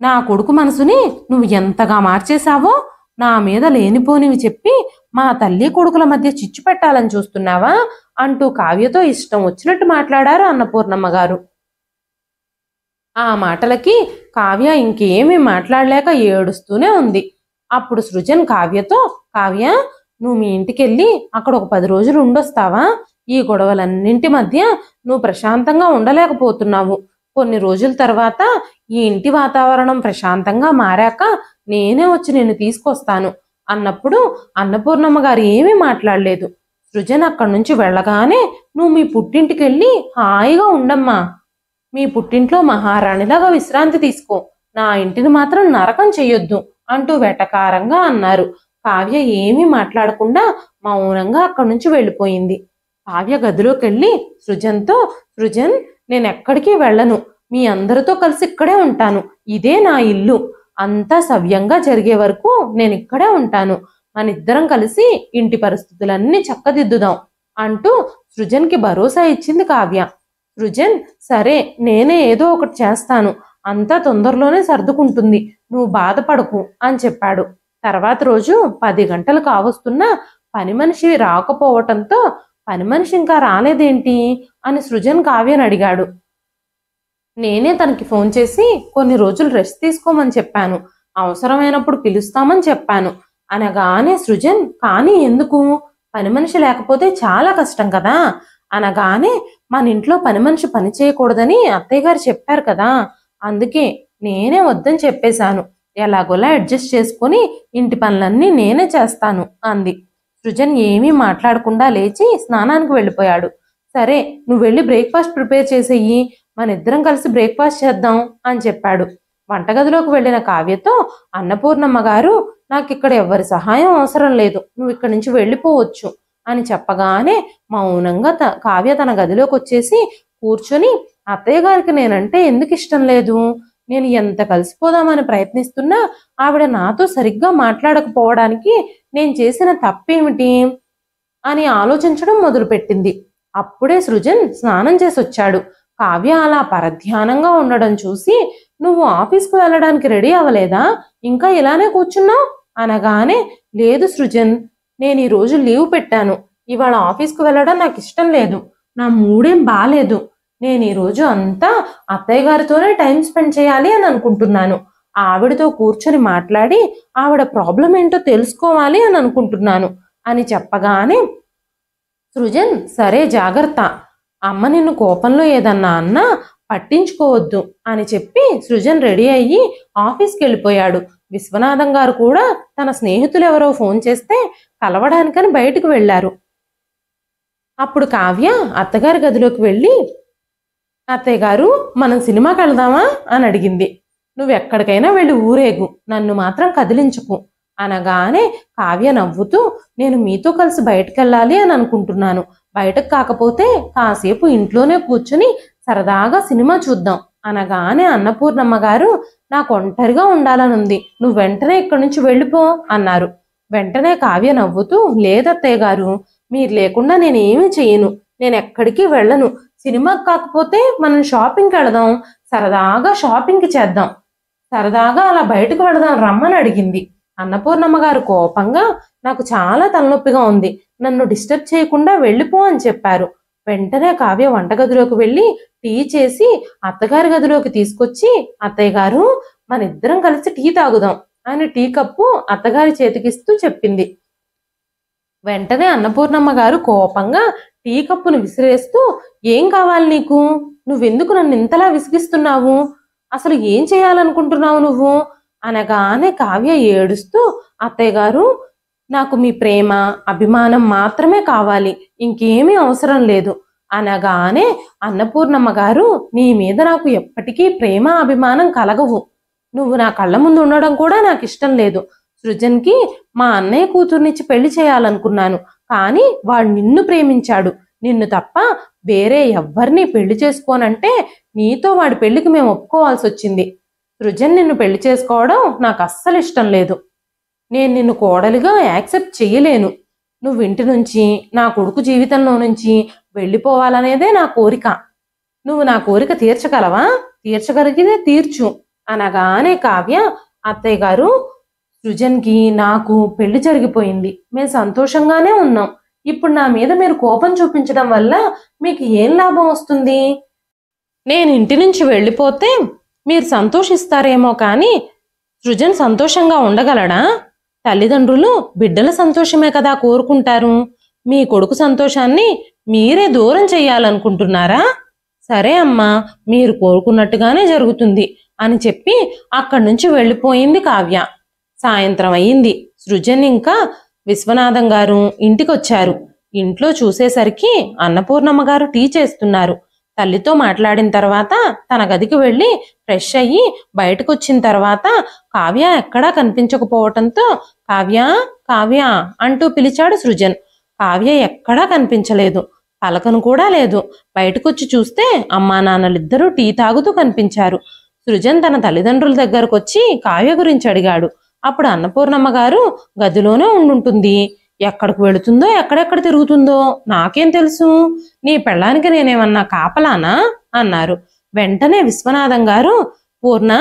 నా కొడుకు మనసుని నువ్వు ఎంతగా మార్చేశావో. నా మీద లేనిపోనివి చెప్పి మా తల్లి కొడుకుల మధ్య చిచ్చు పెట్టాలని చూస్తున్నావా అంటూ కావ్యతో ఇష్టం వచ్చినట్టు మాట్లాడారు అన్నపూర్ణమ్మ గారు. ఆ మాటలకి కావ్య ఇంకేమీ మాట్లాడలేక ఏడుస్తూనే ఉంది. అప్పుడు సృజన్ కావ్యతో, కావ్య, నువ్వు మీ ఇంటికెళ్ళి అక్కడ ఒక 10 రోజులు ఉండొస్తావా? ఈ గొడవలన్నింటి మధ్య నువ్వు ప్రశాంతంగా ఉండలేకపోతున్నావు. కొన్ని రోజుల తర్వాత ఈ ఇంటి వాతావరణం ప్రశాంతంగా మారాక నేనే వచ్చి నిన్ను తీసుకొస్తాను అన్నప్పుడు అన్నపూర్ణమ్మ గారు ఏమీ మాట్లాడలేదు. సృజన్ అక్కడి నుంచి వెళ్ళగానే, నువ్వు మీ పుట్టింటికెళ్ళి హాయిగా ఉండమ్మా. మీ పుట్టింట్లో మహారాణిలాగా విశ్రాంతి తీసుకో. నా ఇంటిని మాత్రం నరకం చెయ్యొద్దు అంటూ వెటకారంగా అన్నారు. కావ్య ఏమీ మాట్లాడకుండా మౌనంగా అక్కడి నుంచి వెళ్ళిపోయింది. కావ్య గదిలోకి వెళ్ళి సృజన్తో, సృజన్, నేను ఎక్కడికి వెళ్ళను. మీ అందరితో కలిసి ఇక్కడే ఉంటాను. ఇదే నా ఇల్లు. అంతా సవ్యంగా జరిగే వరకు నేను ఇక్కడే ఉంటాను. మనిద్దరం కలిసి ఇంటి పరిస్థితులన్నీ చక్కదిద్దుదాం అంటూ సృజన్కి భరోసా ఇచ్చింది కావ్య. సృజన్, సరే, నేనే ఏదో ఒకటి చేస్తాను. అంతా తొందరలోనే సర్దుకుంటుంది. నువ్వు బాధపడకు అని చెప్పాడు. తర్వాత రోజు 10 గంటలు కావస్తున్నా పని మనిషి రాకపోవటంతో, పని మనిషి ఇంకా రాలేదేంటి అని సృజన్ కావ్యని అడిగాడు. నేనే తనకి ఫోన్ చేసి కొన్ని రోజులు రెస్ట్ తీసుకోమని చెప్పాను. అవసరమైనప్పుడు పిలుస్తామని చెప్పాను అనగానే సృజన్, కానీ ఎందుకు? పని మనిషి లేకపోతే చాలా కష్టం కదా అనగానే, మన ఇంట్లో పని మనిషి పని చేయకూడదని అత్తయ్య గారు చెప్పారు కదా, అందుకే నేనే వద్దని చెప్పేశాను. ఎలాగోలా అడ్జస్ట్ చేసుకుని ఇంటి పనులన్నీ నేనే చేస్తాను అంది. సృజన్ ఏమీ మాట్లాడకుండా లేచి స్నానానికి వెళ్ళిపోయాడు. సరే, నువ్వు వెళ్ళి బ్రేక్ఫాస్ట్ ప్రిపేర్ చేసేయి, మన ఇద్దరం కలిసి బ్రేక్ఫాస్ట్ చేద్దాం అని చెప్పాడు. వంటగదిలోకి వెళ్ళిన కావ్యతో, అన్నపూర్ణమ్మ గారు, నాకు ఇక్కడ ఎవరి సహాయం అవసరం లేదు, నువ్వు ఇక్కడి నుంచి వెళ్ళిపోవచ్చు అని చెప్పగానే మౌనంగా కావ్య తన గదిలోకి వచ్చేసి కూర్చొని, అత్తయ్య గారికి నేనంటే ఎందుకు ఇష్టం లేదు? నేను ఎంత కలిసిపోదామని ప్రయత్నిస్తున్నా ఆవిడ నాతో సరిగ్గా మాట్లాడకపోవడానికి నేను చేసిన తప్పేమిటి అని ఆలోచించడం మొదలుపెట్టింది. అప్పుడే సృజన్ స్నానం చేసి వచ్చాడు. కావ్య అలా పరధ్యానంగా ఉండడం చూసి, నువ్వు ఆఫీస్కు వెళ్ళడానికి రెడీ అవ్వలేదా? ఇంకా ఇలానే కూర్చున్నావు అనగానే, లేదు సృజన్, నేను ఈరోజు లీవ్ పెట్టాను. ఇవాళ ఆఫీస్కు వెళ్ళడం నాకు ఇష్టం లేదు. నా మూడేం బాలేదు. నేను ఈరోజు అంతా అత్తయ్య గారితోనే టైం స్పెండ్ చేయాలి అని అనుకుంటున్నాను. ఆవిడతో కూర్చొని మాట్లాడి ఆవిడ ప్రాబ్లం ఏంటో తెలుసుకోవాలి అని అనుకుంటున్నాను అని చెప్పగానే సృజన్, సరే, జాగ్రత్త. అమ్మ నిన్ను కోపంలో ఏదన్నా అన్నా పట్టించుకోవద్దు అని చెప్పి సృజన్ రెడీ అయ్యి ఆఫీస్కి వెళ్ళిపోయాడు. విశ్వనాథం గారు కూడా తన స్నేహితులు ఎవరో ఫోన్ చేస్తే కలవడానికని బయటకు వెళ్లారు. అప్పుడు కావ్య అత్తగారి గదిలోకి వెళ్ళి, అత్తయ్య గారు, మనం సినిమాకి వెళ్దామా అని అడిగింది. నువ్వెక్కడికైనా వెళ్ళి ఊరేగు, నన్ను మాత్రం కదిలించుకు అనగానే కావ్య నవ్వుతూ, నేను మీతో కలిసి బయటకెళ్ళాలి అని అనుకుంటున్నాను. బయటకు కాకపోతే కాసేపు ఇంట్లోనే కూర్చుని సరదాగా సినిమా చూద్దాం అనగానే అన్నపూర్ణమ్మ గారు, నాకు ఒంటరిగా ఉండాలనుంది, నువ్వు వెంటనే ఇక్కడి నుంచి వెళ్ళిపో అన్నారు. వెంటనే కావ్య నవ్వుతూ, లేదత్తయ్య గారు, మీరు లేకుండా నేనేమీ చెయ్యను. నేను ఎక్కడికి వెళ్ళను. సినిమాకి కాకపోతే మనం షాపింగ్కి వెళదాం, సరదాగా షాపింగ్కి చేద్దాం, సరదాగా అలా బయటకు వెళదాం రమ్మని అడిగింది. అన్నపూర్ణమ్మ గారు కోపంగా, నాకు చాలా తలనొప్పిగా ఉంది, నన్ను డిస్టర్బ్ చేయకుండా వెళ్ళిపో అని చెప్పారు. వెంటనే కావ్య వంటగదిలోకి వెళ్ళి టీ చేసి అత్తగారి గదిలోకి తీసుకొచ్చి, అత్తయ్య గారు, మన ఇద్దరం కలిసి టీ తాగుదాం అని టీ కప్పు అత్తగారి చేతికిస్తూ చెప్పింది. వెంటనే అన్నపూర్ణమ్మ గారు కోపంగా టీ కప్పును విసిరేస్తూ, ఏం కావాలి నీకు? నువ్వెందుకు నన్ను ఇంతలా విసిగిస్తున్నావు? అసలు ఏం చేయాలనుకుంటున్నావు నువ్వు అనగానే కావ్య ఏడుస్తూ, అత్తయ్య గారు, నాకు మీ ప్రేమ అభిమానం మాత్రమే కావాలి, ఇంకేమీ అవసరం లేదు అనగానే అన్నపూర్ణమ్మ గారు, నీ మీద నాకు ఎప్పటికీ ప్రేమ అభిమానం కలగవు. నువ్వు నా కళ్ళ ముందు ఉండడం కూడా నాకు ఇష్టం లేదు. సృజన్కి మా అన్నయ్య కూతుర్నిచ్చి పెళ్లి చేయాలనుకున్నాను, కానీ వాడు నిన్ను ప్రేమించాడు. నిన్ను తప్ప వేరే ఎవ్వరిని పెళ్లి చేసుకోనంటే నీతో వాడి పెళ్లికి మేము ఒప్పుకోవాల్సి వచ్చింది. సృజన్ నిన్ను పెళ్లి చేసుకోవడం నాకు అస్సలు ఇష్టం లేదు. నేను నిన్ను కోడలిగా యాక్సెప్ట్ చెయ్యలేను. నువ్వు ఇంటి నుంచి, నా కొడుకు జీవితంలో నుంచి వెళ్ళిపోవాలనేదే నా కోరిక. నువ్వు నా కోరిక తీర్చగలవా? తీర్చగలిగితే తీర్చు అనగానే కావ్య, అత్తయ్య గారు, సృజన్కి నాకు పెళ్లి జరిగిపోయింది, మేము సంతోషంగానే ఉన్నాం. ఇప్పుడు నా మీద మీరు కోపం చూపించడం వల్ల మీకు ఏం లాభం వస్తుంది? నేను ఇంటి నుంచి వెళ్ళిపోతే మీరు సంతోషిస్తారేమో కానీ సృజన్ సంతోషంగా ఉండగలడా? తల్లిదండ్రులు బిడ్డల సంతోషమే కదా కోరుకుంటారు. మీ కొడుకు సంతోషాన్ని మీరే దూరం చెయ్యాలనుకుంటున్నారా? సరే అమ్మా, మీరు కోరుకున్నట్టుగానే జరుగుతుంది అని చెప్పి అక్కడి నుంచి వెళ్ళిపోయింది కావ్య. సాయంత్రం అయింది. సృజన్ ఇంకా విశ్వనాథం గారు ఇంటికొచ్చారు. ఇంట్లో చూసేసరికి అన్నపూర్ణమ్మ గారు టీ చేస్తున్నారు. తల్లితో మాట్లాడిన తర్వాత తన గదికి వెళ్ళి ఫ్రెష్ అయ్యి బయటకు వచ్చిన తర్వాత కావ్య ఎక్కడా కనిపించకపోవటంతో కావ్య కావ్య అంటూ పిలిచాడు సృజన్. కావ్య ఎక్కడా కనిపించలేదు, పలకను కూడా లేదు. బయటకొచ్చి చూస్తే అమ్మా నాన్నలిద్దరూ టీ తాగుతూ కనిపించారు. సృజన్ తన తల్లిదండ్రుల దగ్గరకు వచ్చి కావ్య గురించి అడిగాడు. అప్పుడు అన్నపూర్ణమ్మ గారు గదిలోనే ఉండుంటుంది, ఎక్కడికి వెళుతుందో ఎక్కడెక్కడ తిరుగుతుందో నాకేం తెలుసు, నీ పెళ్ళానికి నేనేమన్నా కాపలానా అన్నారు. వెంటనే విశ్వనాథం గారు, పూర్ణ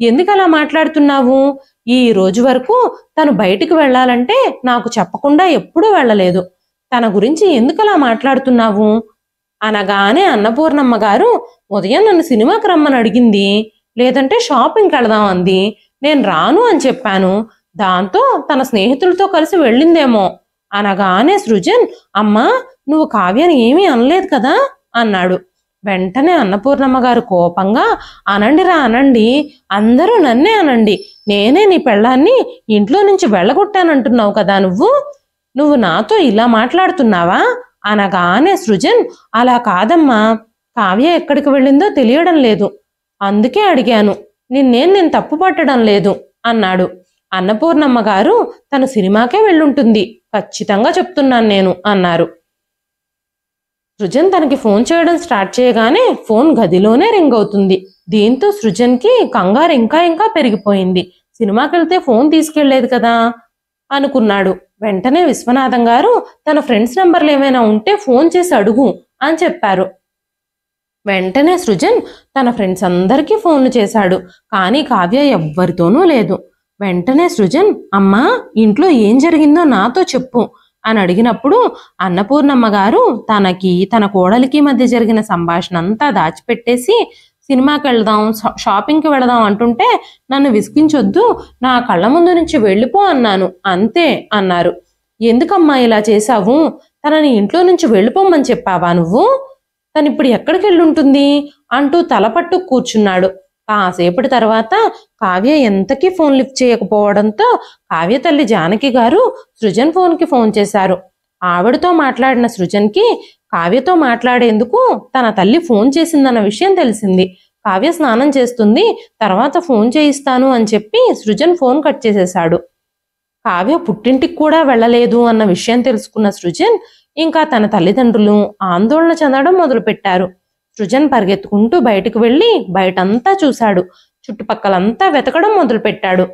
ఎందుకలా మాట్లాడుతున్నావు? ఈ రోజు వరకు తను బయటికి వెళ్ళాలంటే నాకు చెప్పకుండా ఎప్పుడూ వెళ్ళలేదు. తన గురించి ఎందుకలా మాట్లాడుతున్నావు అనగానే అన్నపూర్ణమ్మ గారు, ఉదయం నన్ను సినిమాకి రమ్మని అడిగింది, లేదంటే షాపింగ్కి వెళదాం అంది. నేను రాను అని చెప్పాను. దాంతో తన స్నేహితులతో కలిసి వెళ్ళిందేమో అనగానే సృజన్, అమ్మా నువ్వు కావ్యని ఏమీ అనలేదు కదా అన్నాడు. వెంటనే అన్నపూర్ణమ్మ గారు కోపంగా, అనండిరా అనండి, అందరూ నన్నే అనండి, నేనే నీ పెళ్ళాన్ని ఇంట్లో నుంచి వెళ్ళగొట్టానంటున్నావు కదా నువ్వు నాతో ఇలా మాట్లాడుతున్నావా అనగానే సృజన్, అలా కాదమ్మా, కావ్య ఎక్కడికి వెళ్ళిందో తెలియడం లేదు, అందుకే అడిగాను, నేను తప్పు పట్టడం లేదు అన్నాడు. అన్నపూర్ణమ్మ గారు, తను సినిమాకే వెళ్ళుంటుంది, ఖచ్చితంగా చెప్తున్నాను నేను అన్నారు. సృజన్ తనకి ఫోన్ చేయడం స్టార్ట్ చేయగానే ఫోన్ గదిలోనే రింగ్ అవుతుంది. దీంతో సృజన్కి కంగారు ఇంకా పెరిగిపోయింది. సినిమాకి వెళ్తే ఫోన్ తీసుకెళ్లేదు కదా అనుకున్నాడు. వెంటనే విశ్వనాథం గారు, తన ఫ్రెండ్స్ నెంబర్లు ఏమైనా ఉంటే ఫోన్ చేసి అడుగు అని చెప్పారు. వెంటనే సృజన్ తన ఫ్రెండ్స్ అందరికీ ఫోన్లు చేశాడు. కానీ కావ్య ఎవ్వరితోనూ లేదు. వెంటనే సృజన్, అమ్మా ఇంట్లో ఏం జరిగిందో నాతో చెప్పు అని అడిగినప్పుడు అన్నపూర్ణమ్మ గారు తనకి తన కోడలికి మధ్య జరిగిన సంభాషణ అంతా దాచిపెట్టేసి, సినిమాకి వెళదాం షాపింగ్కి వెళదాం అంటుంటే నన్ను విసిగించొద్దు, నా కళ్ళ ముందు నుంచి వెళ్ళిపో అన్నాను అంతే అన్నారు. ఎందుకమ్మా ఇలా చేశావు? తనని ఇంట్లో నుంచి వెళ్ళిపోమని చెప్పావా నువ్వు? తనిప్పుడు ఎక్కడికి వెళ్ళుంటుంది అంటూ తలపట్టు కూర్చున్నాడు. కాసేపటి తర్వాత కావ్య ఎంతకీ ఫోన్ లిఫ్ట్ చేయకపోవడంతో కావ్య తల్లి జానకి గారు సృజన్ ఫోన్కి ఫోన్ చేశారు. ఆవిడతో మాట్లాడిన సృజన్కి కావ్యతో మాట్లాడేందుకు తన తల్లి ఫోన్ చేసిందన్న విషయం తెలిసింది. కావ్య స్నానం చేస్తుంది, తర్వాత ఫోన్ చేయిస్తాను అని చెప్పి సృజన్ ఫోన్ కట్ చేసేశాడు. కావ్య పుట్టింటికి కూడా వెళ్ళలేదు అన్న విషయం తెలుసుకున్న సృజన్ ఇంకా తన తల్లిదండ్రులు ఆందోళన చెందడం మొదలుపెట్టారు. సృజన్ పరిగెత్తుకుంటూ బయటకు వెళ్ళి బయటంతా చూశాడు. చుట్టుపక్కలంతా వెతకడం మొదలుపెట్టాడు.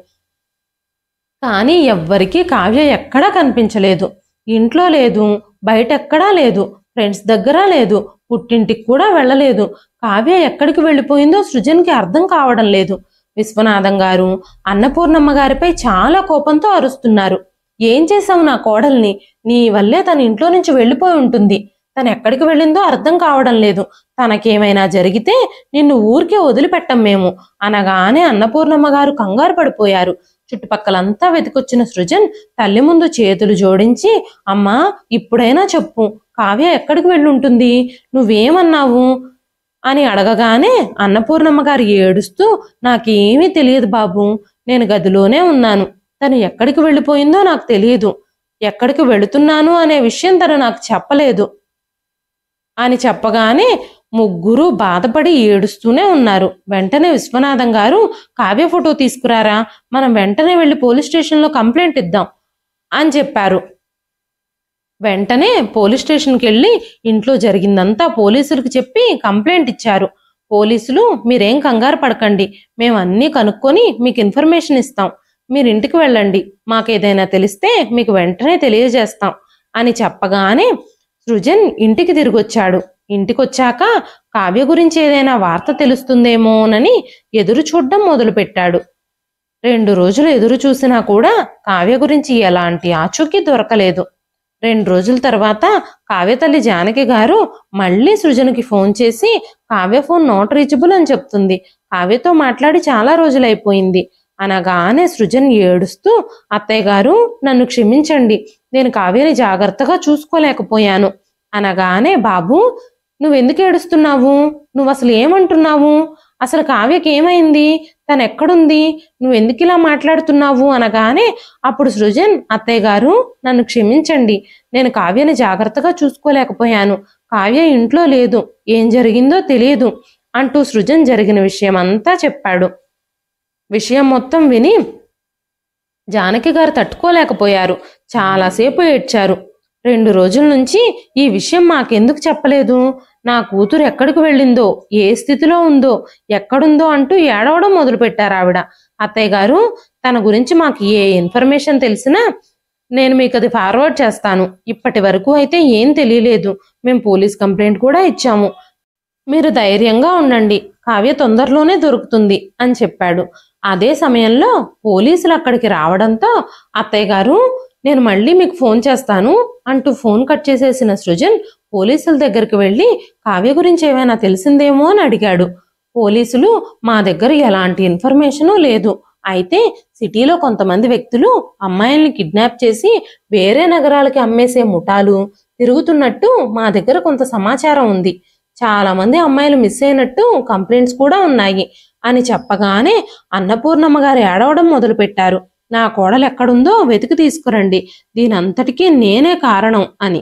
కానీ ఎవ్వరికీ కావ్య ఎక్కడా కనిపించలేదు. ఇంట్లో లేదు, బయటెక్కడా లేదు, ఫ్రెండ్స్ దగ్గర లేదు, పుట్టింటికి కూడా వెళ్ళలేదు. కావ్య ఎక్కడికి వెళ్ళిపోయిందో సృజన్కి అర్థం కావడం లేదు. విశ్వనాథం గారు అన్నపూర్ణమ్మ గారిపై చాలా కోపంతో అరుస్తున్నారు. ఏం చేశావు నా కోడల్ని? నీ వల్లే తన ఇంట్లో నుంచి వెళ్ళిపోయి ఉంటుంది. తను ఎక్కడికి వెళ్ళిందో అర్థం కావడం లేదు. తనకేమైనా జరిగితే నిన్ను ఊరికే వదిలిపెట్టం మేము అనగానే అన్నపూర్ణమ్మ గారు కంగారు పడిపోయారు. చుట్టుపక్కలంతా వెతికొచ్చిన సృజన్ తల్లి ముందు చేతులు జోడించి, అమ్మా ఇప్పుడైనా చెప్పు, కావ్య ఎక్కడికి వెళ్ళుంటుంది? నువ్వేమన్నావు అని అడగగానే అన్నపూర్ణమ్మ గారు ఏడుస్తూ, నాకేమీ తెలియదు బాబు, నేను గదిలోనే ఉన్నాను. తను ఎక్కడికి వెళ్ళిపోయిందో నాకు తెలియదు. ఎక్కడికి వెళుతున్నాను అనే విషయం తను నాకు చెప్పలేదు అని చెప్పగానే ముగ్గురు బాధపడి ఏడుస్తూనే ఉన్నారు. వెంటనే విశ్వనాథం గారు, కావ్య ఫోటో తీసుకురారా, మనం వెంటనే వెళ్ళి పోలీస్ స్టేషన్లో కంప్లైంట్ ఇద్దాం అని చెప్పారు. వెంటనే పోలీస్ స్టేషన్కి వెళ్ళి ఇంట్లో జరిగిందంతా పోలీసులకు చెప్పి కంప్లైంట్ ఇచ్చారు. పోలీసులు, మీరేం కంగారు పడకండి, మేము అన్నీ కనుక్కొని మీకు ఇన్ఫర్మేషన్ ఇస్తాం, మీరు ఇంటికి వెళ్ళండి, మాకేదైనా తెలిస్తే మీకు వెంటనే తెలియజేస్తాం అని చెప్పగానే సృజన్ ఇంటికి తిరిగొచ్చాడు. ఇంటికొచ్చాక కావ్య గురించి ఏదైనా వార్త తెలుస్తుందేమోనని ఎదురు చూడడం మొదలుపెట్టాడు. 2 రోజులు ఎదురు చూసినా కూడా కావ్య గురించి ఎలాంటి ఆచూకీ దొరకలేదు. 2 రోజుల తర్వాత కావ్య తల్లి జానకి గారు మళ్ళీ సృజన్కి ఫోన్ చేసి కావ్య ఫోన్ నాట్ రీచబుల్ అని చెప్తుంది. కావ్యతో మాట్లాడి చాలా రోజులైపోయింది అనగానే సృజన్ ఏడుస్తూ, అత్తయ్య గారు నన్ను క్షమించండి, నేను కావ్యని జాగ్రత్తగా చూసుకోలేకపోయాను అనగానే, బాబు నువ్వెందుకు ఏడుస్తున్నావు? నువ్వు అసలు ఏమంటున్నావు? అసలు కావ్యకి ఏమైంది? తను ఎక్కడుంది? నువ్వెందుకు ఇలా మాట్లాడుతున్నావు అనగానే, అప్పుడు సృజన్, అత్తయ్య గారు నన్ను క్షమించండి, నేను కావ్యని జాగ్రత్తగా చూసుకోలేకపోయాను, కావ్య ఇంట్లో లేదు, ఏం జరిగిందో తెలియదు అంటూ సృజన్ జరిగిన విషయం అంతా చెప్పాడు. విషయం మొత్తం విని జానకి గారు తట్టుకోలేకపోయారు. చాలాసేపు ఏడ్చారు. 2 రోజుల నుంచి ఈ విషయం మాకెందుకు చెప్పలేదు, నా కూతురు ఎక్కడికి వెళ్ళిందో, ఏ స్థితిలో ఉందో, ఎక్కడుందో అంటూ ఏడవడం మొదలుపెట్టారు ఆవిడ. అత్తయ్య గారు తన గురించి మాకు ఏ ఇన్ఫర్మేషన్ తెలిసినా నేను మీకు అది ఫార్వర్డ్ చేస్తాను. ఇప్పటి వరకు అయితే ఏం తెలియలేదు, మేము పోలీస్ కంప్లైంట్ కూడా ఇచ్చాము, మీరు ధైర్యంగా ఉండండి, కావ్య తొందరలోనే దొరుకుతుంది అని చెప్పాడు. అదే సమయంలో పోలీసులు అక్కడికి రావడంతో, అత్తయ్య గారు నేను మళ్ళీ మీకు ఫోన్ చేస్తాను అంటూ ఫోన్ కట్ చేసేసిన సృజన్ పోలీసుల దగ్గరికి వెళ్ళి కావ్య గురించి ఏమైనా తెలిసిందేమో అని అడిగాడు. పోలీసులు, మా దగ్గర ఎలాంటి ఇన్ఫర్మేషను లేదు, అయితే సిటీలో కొంతమంది వ్యక్తులు అమ్మాయిల్ని కిడ్నాప్ చేసి వేరే నగరాలకి అమ్మేసే ముఠాలు తిరుగుతున్నట్టు మా దగ్గర కొంత సమాచారం ఉంది, చాలా మంది అమ్మాయిలు మిస్ అయినట్టు కంప్లైంట్స్ కూడా ఉన్నాయి అని చెప్పగానే అన్నపూర్ణమ్మ గారు ఏడవడం మొదలుపెట్టారు. నా కోడలు ఎక్కడుందో వెతికి తీసుకురండి, దీనంతటికీ నేనే కారణం అని.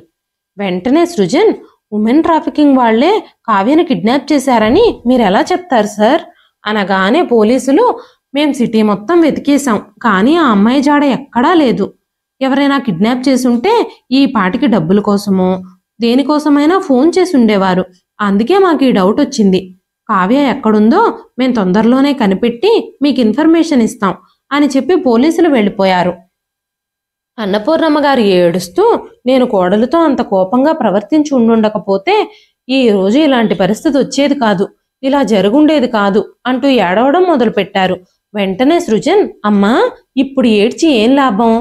వెంటనే సృజన్, ఉమెన్ ట్రాఫికింగ్ వాళ్లే కావ్యను కిడ్నాప్ చేశారని మీరు ఎలా చెప్తారు సార్ అనగానే పోలీసులు, మేం సిటీ మొత్తం వెతికేశాం, కానీ ఆ అమ్మాయి జాడ ఎక్కడా లేదు, ఎవరైనా కిడ్నాప్ చేసుంటే ఈ పాటికి డబ్బుల కోసమో దేనికోసమైనా ఫోన్ చేసి ఉండేవారు, అందుకే మాకు ఈ డౌట్ వచ్చింది, కావ్య ఎక్కడుందో మేం తొందరలోనే కనిపెట్టి మీకు ఇన్ఫర్మేషన్ ఇస్తాం అని చెప్పి పోలీసులు వెళ్ళిపోయారు. అన్నపూర్ణమ్మ గారు ఏడుస్తూ, నేను కోడలితో అంత కోపంగా ప్రవర్తించి ఉండుండకపోతే ఈ రోజు ఇలాంటి పరిస్థితి వచ్చేది కాదు, ఇలా జరుగుండేది కాదు అంటూ ఏడవడం మొదలుపెట్టారు. వెంటనే సృజన్, అమ్మా ఇప్పుడు ఏడ్చి ఏం లాభం,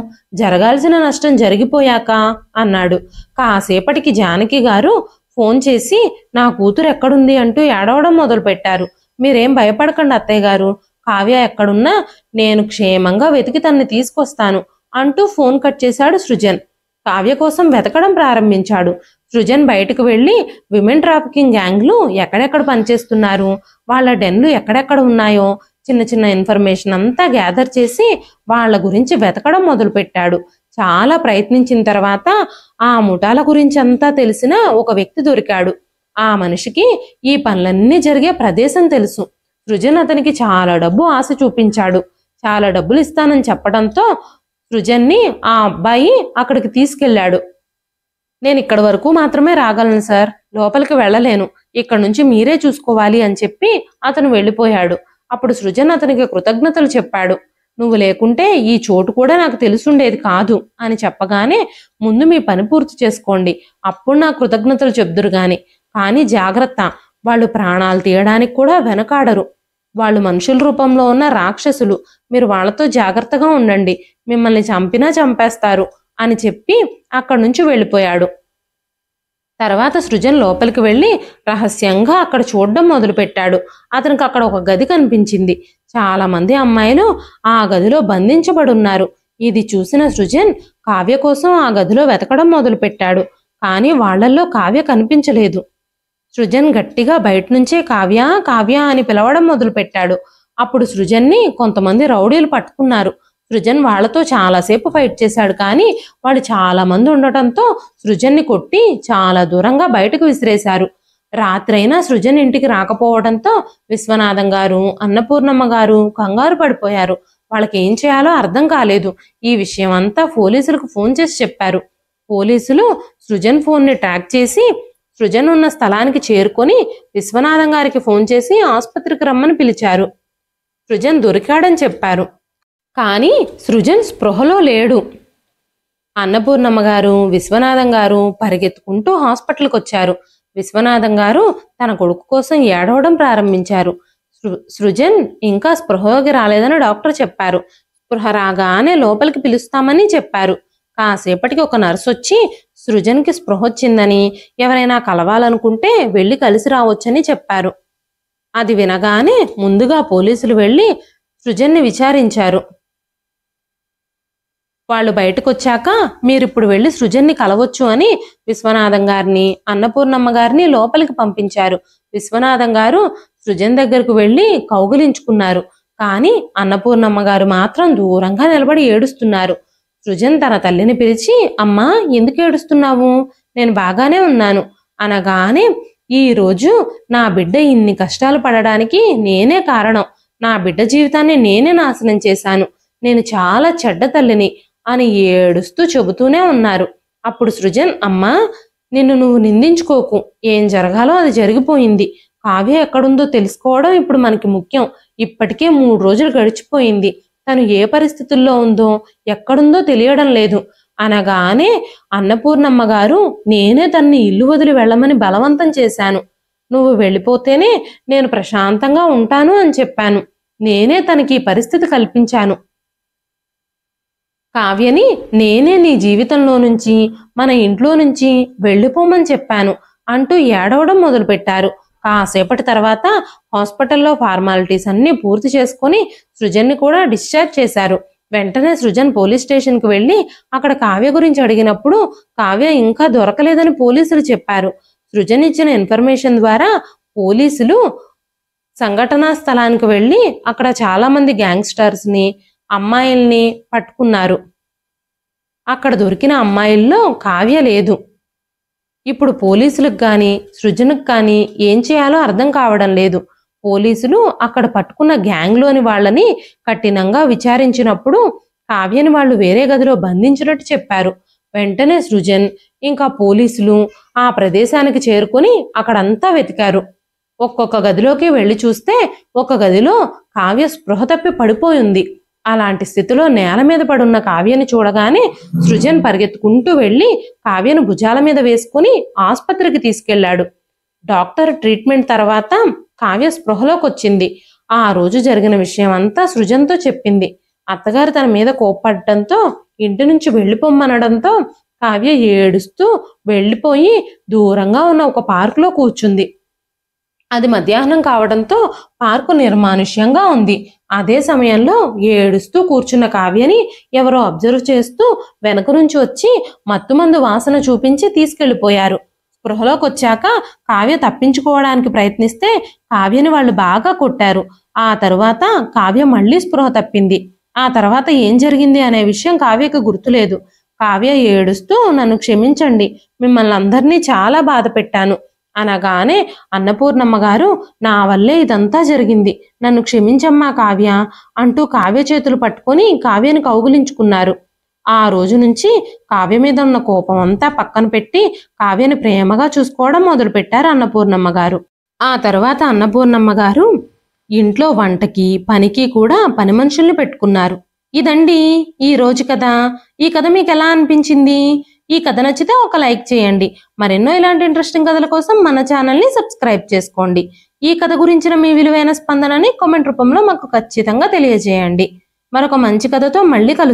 జరగాల్సిన నష్టం జరిగిపోయాక అన్నాడు. కాసేపటికి జానకి గారు ఫోన్ చేసి నా కూతురు ఎక్కడుంది అంటూ ఏడవడం మొదలుపెట్టారు. మీరేం భయపడకండి అత్తయ్య గారు, కావ్య ఎక్కడున్నా నేను క్షేమంగా వెతికి తన్ని తీసుకొస్తాను అంటూ ఫోన్ కట్ చేశాడు సృజన్. కావ్య కోసం వెతకడం ప్రారంభించాడు. సృజన్ బయటకు వెళ్ళి విమెన్ ట్రాఫికింగ్ గ్యాంగ్లు ఎక్కడెక్కడ పనిచేస్తున్నారు, వాళ్ళ డెన్లు ఎక్కడెక్కడ ఉన్నాయో చిన్న చిన్న ఇన్ఫర్మేషన్ అంతా గ్యాదర్ చేసి వాళ్ళ గురించి వెతకడం మొదలుపెట్టాడు. చాలా ప్రయత్నించిన తర్వాత ఆ ముఠాల గురించి అంతా తెలిసిన ఒక వ్యక్తి దొరికాడు. ఆ మనిషికి ఈ పనులన్నీ జరిగే ప్రదేశం తెలుసు. సృజన్ అతనికి చాలా డబ్బు ఆశ చూపించాడు. చాలా డబ్బులు ఇస్తానని చెప్పడంతో సృజన్ని ఆ అబ్బాయి అక్కడికి తీసుకెళ్లాడు. నేను ఇక్కడి వరకు మాత్రమే రాగలను సార్, లోపలికి వెళ్ళలేను, ఇక్కడ నుంచి మీరే చూసుకోవాలి అని చెప్పి అతను వెళ్ళిపోయాడు. అప్పుడు సృజన్ అతనికి కృతజ్ఞతలు చెప్పాడు. నువ్వు లేకుంటే ఈ చోటు కూడా నాకు తెలుసుండేది కాదు అని చెప్పగానే, ముందు మీ పని పూర్తి చేసుకోండి, అప్పుడు నా కృతజ్ఞతలు చెప్దురు గాని, కానీ జాగ్రత్త, వాళ్ళు ప్రాణాలు తీయడానికి కూడా వెనకాడరు, వాళ్ళు మనుషుల రూపంలో ఉన్న రాక్షసులు, మీరు వాళ్ళతో జాగ్రత్తగా ఉండండి, మిమ్మల్ని చంపినా చంపేస్తారు అని చెప్పి అక్కడి నుంచి వెళ్ళిపోయాడు. తర్వాత సృజన్ లోపలికి వెళ్ళి రహస్యంగా అక్కడ చూడడం మొదలుపెట్టాడు. అతనికి అక్కడ ఒక గది కనిపించింది. చాలా మంది అమ్మాయిలు ఆ గదిలో బంధించబడున్నారు. ఇది చూసిన సృజన్ కావ్య కోసం ఆ గదిలో వెతకడం మొదలుపెట్టాడు. కానీ వాళ్లల్లో కావ్య కనిపించలేదు. సృజన్ గట్టిగా బయట నుంచే కావ్య కావ్య అని పిలవడం మొదలుపెట్టాడు. అప్పుడు సృజన్ని కొంతమంది రౌడీలు పట్టుకున్నారు. సృజన్ వాళ్లతో చాలాసేపు ఫైట్ చేశాడు. కానీ వాళ్ళు చాలా మంది ఉండటంతో సృజన్ని కొట్టి చాలా దూరంగా బయటకు విసిరేశారు. రాత్రైనా సృజన్ ఇంటికి రాకపోవడంతో విశ్వనాథం గారు, అన్నపూర్ణమ్మ గారు కంగారు పడిపోయారు. వాళ్ళకి ఏం చేయాలో అర్థం కాలేదు. ఈ విషయం అంతా పోలీసులకు ఫోన్ చేసి చెప్పారు. పోలీసులు సృజన్ ఫోన్ని ట్రాక్ చేసి సృజన్ ఉన్న స్థలానికి చేరుకొని విశ్వనాథం గారికి ఫోన్ చేసి ఆసుపత్రికి రమ్మని పిలిచారు. సృజన్ దొరికాడని చెప్పారు. కానీ సృజన్ స్పృహలో లేడు. అన్నపూర్ణమ్మ గారు, విశ్వనాథం గారు పరిగెత్తుకుంటూ హాస్పిటల్కి వచ్చారు. విశ్వనాథం గారు తన కొడుకు కోసం ఏడవడం ప్రారంభించారు. సృజన్ ఇంకా స్పృహలోకి రాలేదని డాక్టర్ చెప్పారు. స్పృహ రాగానే లోపలికి పిలుస్తామని చెప్పారు. కాసేపటికి ఒక నర్సు వచ్చి సృజన్కి స్పృహ వచ్చిందని, ఎవరైనా కలవాలనుకుంటే వెళ్ళి కలిసి రావచ్చని చెప్పారు. అది వినగానే ముందుగా పోలీసులు వెళ్ళి సృజన్ని విచారించారు. వాళ్ళు బయటకొచ్చాక మీరిప్పుడు వెళ్ళి సృజన్ని కలవచ్చు అని విశ్వనాథం గారిని, అన్నపూర్ణమ్మ గారిని లోపలికి పంపించారు. విశ్వనాథం గారు సృజన్ దగ్గరకు వెళ్ళి కౌగిలించుకున్నారు. కానీ అన్నపూర్ణమ్మ గారు మాత్రం దూరంగా నిలబడి ఏడుస్తున్నారు. సృజన్ తన తల్లిని పిలిచి, అమ్మా ఎందుకు ఏడుస్తున్నావు? నేను బాగానే ఉన్నాను అనగానే, ఈ రోజు నా బిడ్డ ఇన్ని కష్టాలు పడడానికి నేనే కారణం. నా బిడ్డ జీవితాన్ని నేనే నాశనం చేశాను. నేను చాలా చెడ్డ తల్లిని అని ఏడుస్తూ చెబుతూనే ఉన్నారు. అప్పుడు సృజన్, అమ్మా నిన్ను నువ్వు నిందించుకోకు. ఏం జరగాలో అది జరిగిపోయింది. కావ్య ఎక్కడుందో తెలుసుకోవడం ఇప్పుడు మనకి ముఖ్యం. ఇప్పటికే 3 రోజులు గడిచిపోయింది. తను ఏ పరిస్థితుల్లో ఉందో ఎక్కడుందో తెలియడం లేదు అనగానే అన్నపూర్ణమ్మ గారు, నేనే తన్ని ఇల్లు వదిలి వెళ్ళమని బలవంతం చేశాను. నువ్వు వెళ్ళిపోతేనే నేను ప్రశాంతంగా ఉంటాను అని చెప్పాను. నేనే తనకి పరిస్థితి కల్పించాను. కావ్యని నేనే నీ జీవితంలో నుంచి, మన ఇంట్లో నుంచి వెళ్ళిపోమని చెప్పాను అంటూ ఏడవడం మొదలుపెట్టారు. కాసేపటి తర్వాత హాస్పిటల్లో ఫార్మాలిటీస్ అన్ని పూర్తి చేసుకుని సృజన్ని కూడా డిశ్చార్జ్ చేశారు. వెంటనే సృజన్ పోలీస్ స్టేషన్కి వెళ్ళి అక్కడ కావ్య గురించి అడిగినప్పుడు కావ్య ఇంకా దొరకలేదని పోలీసులు చెప్పారు. సృజన్ ఇచ్చిన ఇన్ఫర్మేషన్ ద్వారా పోలీసులు సంఘటనా స్థలానికి వెళ్ళి అక్కడ చాలా మంది గ్యాంగ్స్టర్స్ని, అమ్మాయిల్ని పట్టుకున్నారు. అక్కడ దొరికిన అమ్మాయిల్లో కావ్య లేదు. ఇప్పుడు పోలీసులకు కానీ సృజన్కి కానీ ఏం చేయాలో అర్థం కావడం లేదు. పోలీసులు అక్కడ పట్టుకున్న గ్యాంగ్లోని వాళ్ళని కఠినంగా విచారించినప్పుడు కావ్యని వాళ్ళు వేరే గదిలో బంధించినట్టు చెప్పారు. వెంటనే సృజన్ ఇంకా పోలీసులు ఆ ప్రదేశానికి చేరుకొని అక్కడంతా వెతికారు. ఒక్కొక్క గదిలోకి వెళ్ళి చూస్తే ఒక గదిలో కావ్య స్పృహ తప్పి పడిపోయింది. అలాంటి స్థితిలో నేల మీద పడున్న కావ్యని చూడగానే సృజన్ పరిగెత్తుకుంటూ వెళ్ళి కావ్యను భుజాల మీద వేసుకుని ఆసుపత్రికి తీసుకెళ్లాడు. డాక్టర్ ట్రీట్మెంట్ తర్వాత కావ్య స్పృహలోకి వచ్చింది. ఆ రోజు జరిగిన విషయం అంతా సృజన్తో చెప్పింది. అత్తగారు తన మీద కోప్పడటంతో ఇంటి నుంచి వెళ్ళిపోమ్మనడంతో కావ్య ఏడుస్తూ వెళ్ళిపోయి దూరంగా ఉన్న ఒక పార్కులో కూర్చుంది. అది మధ్యాహ్నం కావడంతో పార్కు నిర్మానుష్యంగా ఉంది. అదే సమయంలో ఏడుస్తూ కూర్చున్న కావ్యని ఎవరో అబ్జర్వ్ చేస్తూ వెనక నుంచి వచ్చి మత్తుమందు వాసన చూపించి తీసుకెళ్లిపోయారు. స్పృహలోకి వచ్చాక కావ్య తప్పించుకోవడానికి ప్రయత్నిస్తే కావ్యని వాళ్ళు బాగా కొట్టారు. ఆ తరువాత కావ్య మళ్ళీ స్పృహ తప్పింది. ఆ తర్వాత ఏం జరిగింది అనే విషయం కావ్యకు గుర్తులేదు. కావ్య ఏడుస్తూ, నన్ను క్షమించండి, మిమ్మల్ని అందరినీ చాలా బాధ పెట్టాను అనగానే అన్నపూర్ణమ్మ గారు, నా వల్లే ఇదంతా జరిగింది, నన్ను క్షమించమ్మా కావ్య అంటూ కావ్య చేతులు పట్టుకొని కావ్యని కౌగులించుకున్నారు. ఆ రోజు నుంచి కావ్య మీద ఉన్న కోపం అంతా పక్కన పెట్టి కావ్యని ప్రేమగా చూసుకోవడం మొదలుపెట్టారు అన్నపూర్ణమ్మ గారు. ఆ తర్వాత అన్నపూర్ణమ్మ గారు ఇంట్లో వంటకి పనికి కూడా పని మనుషుల్ని పెట్టుకున్నారు. ఇదండి ఈ రోజు కథ. ఈ కథ మీకు ఎలా అనిపించింది? ఈ కథ నచ్చితే ఒక లైక్ చేయండి. మరెన్నో ఇలాంటి ఇంట్రెస్టింగ్ కథల కోసం మన ఛానల్ని సబ్స్క్రైబ్ చేసుకోండి. ఈ కథ గురించిన మీ విలువైన స్పందనని కామెంట్ రూపంలో మాకు ఖచ్చితంగా తెలియజేయండి. మరొక మంచి కథతో మళ్ళీ కలుస్తాం.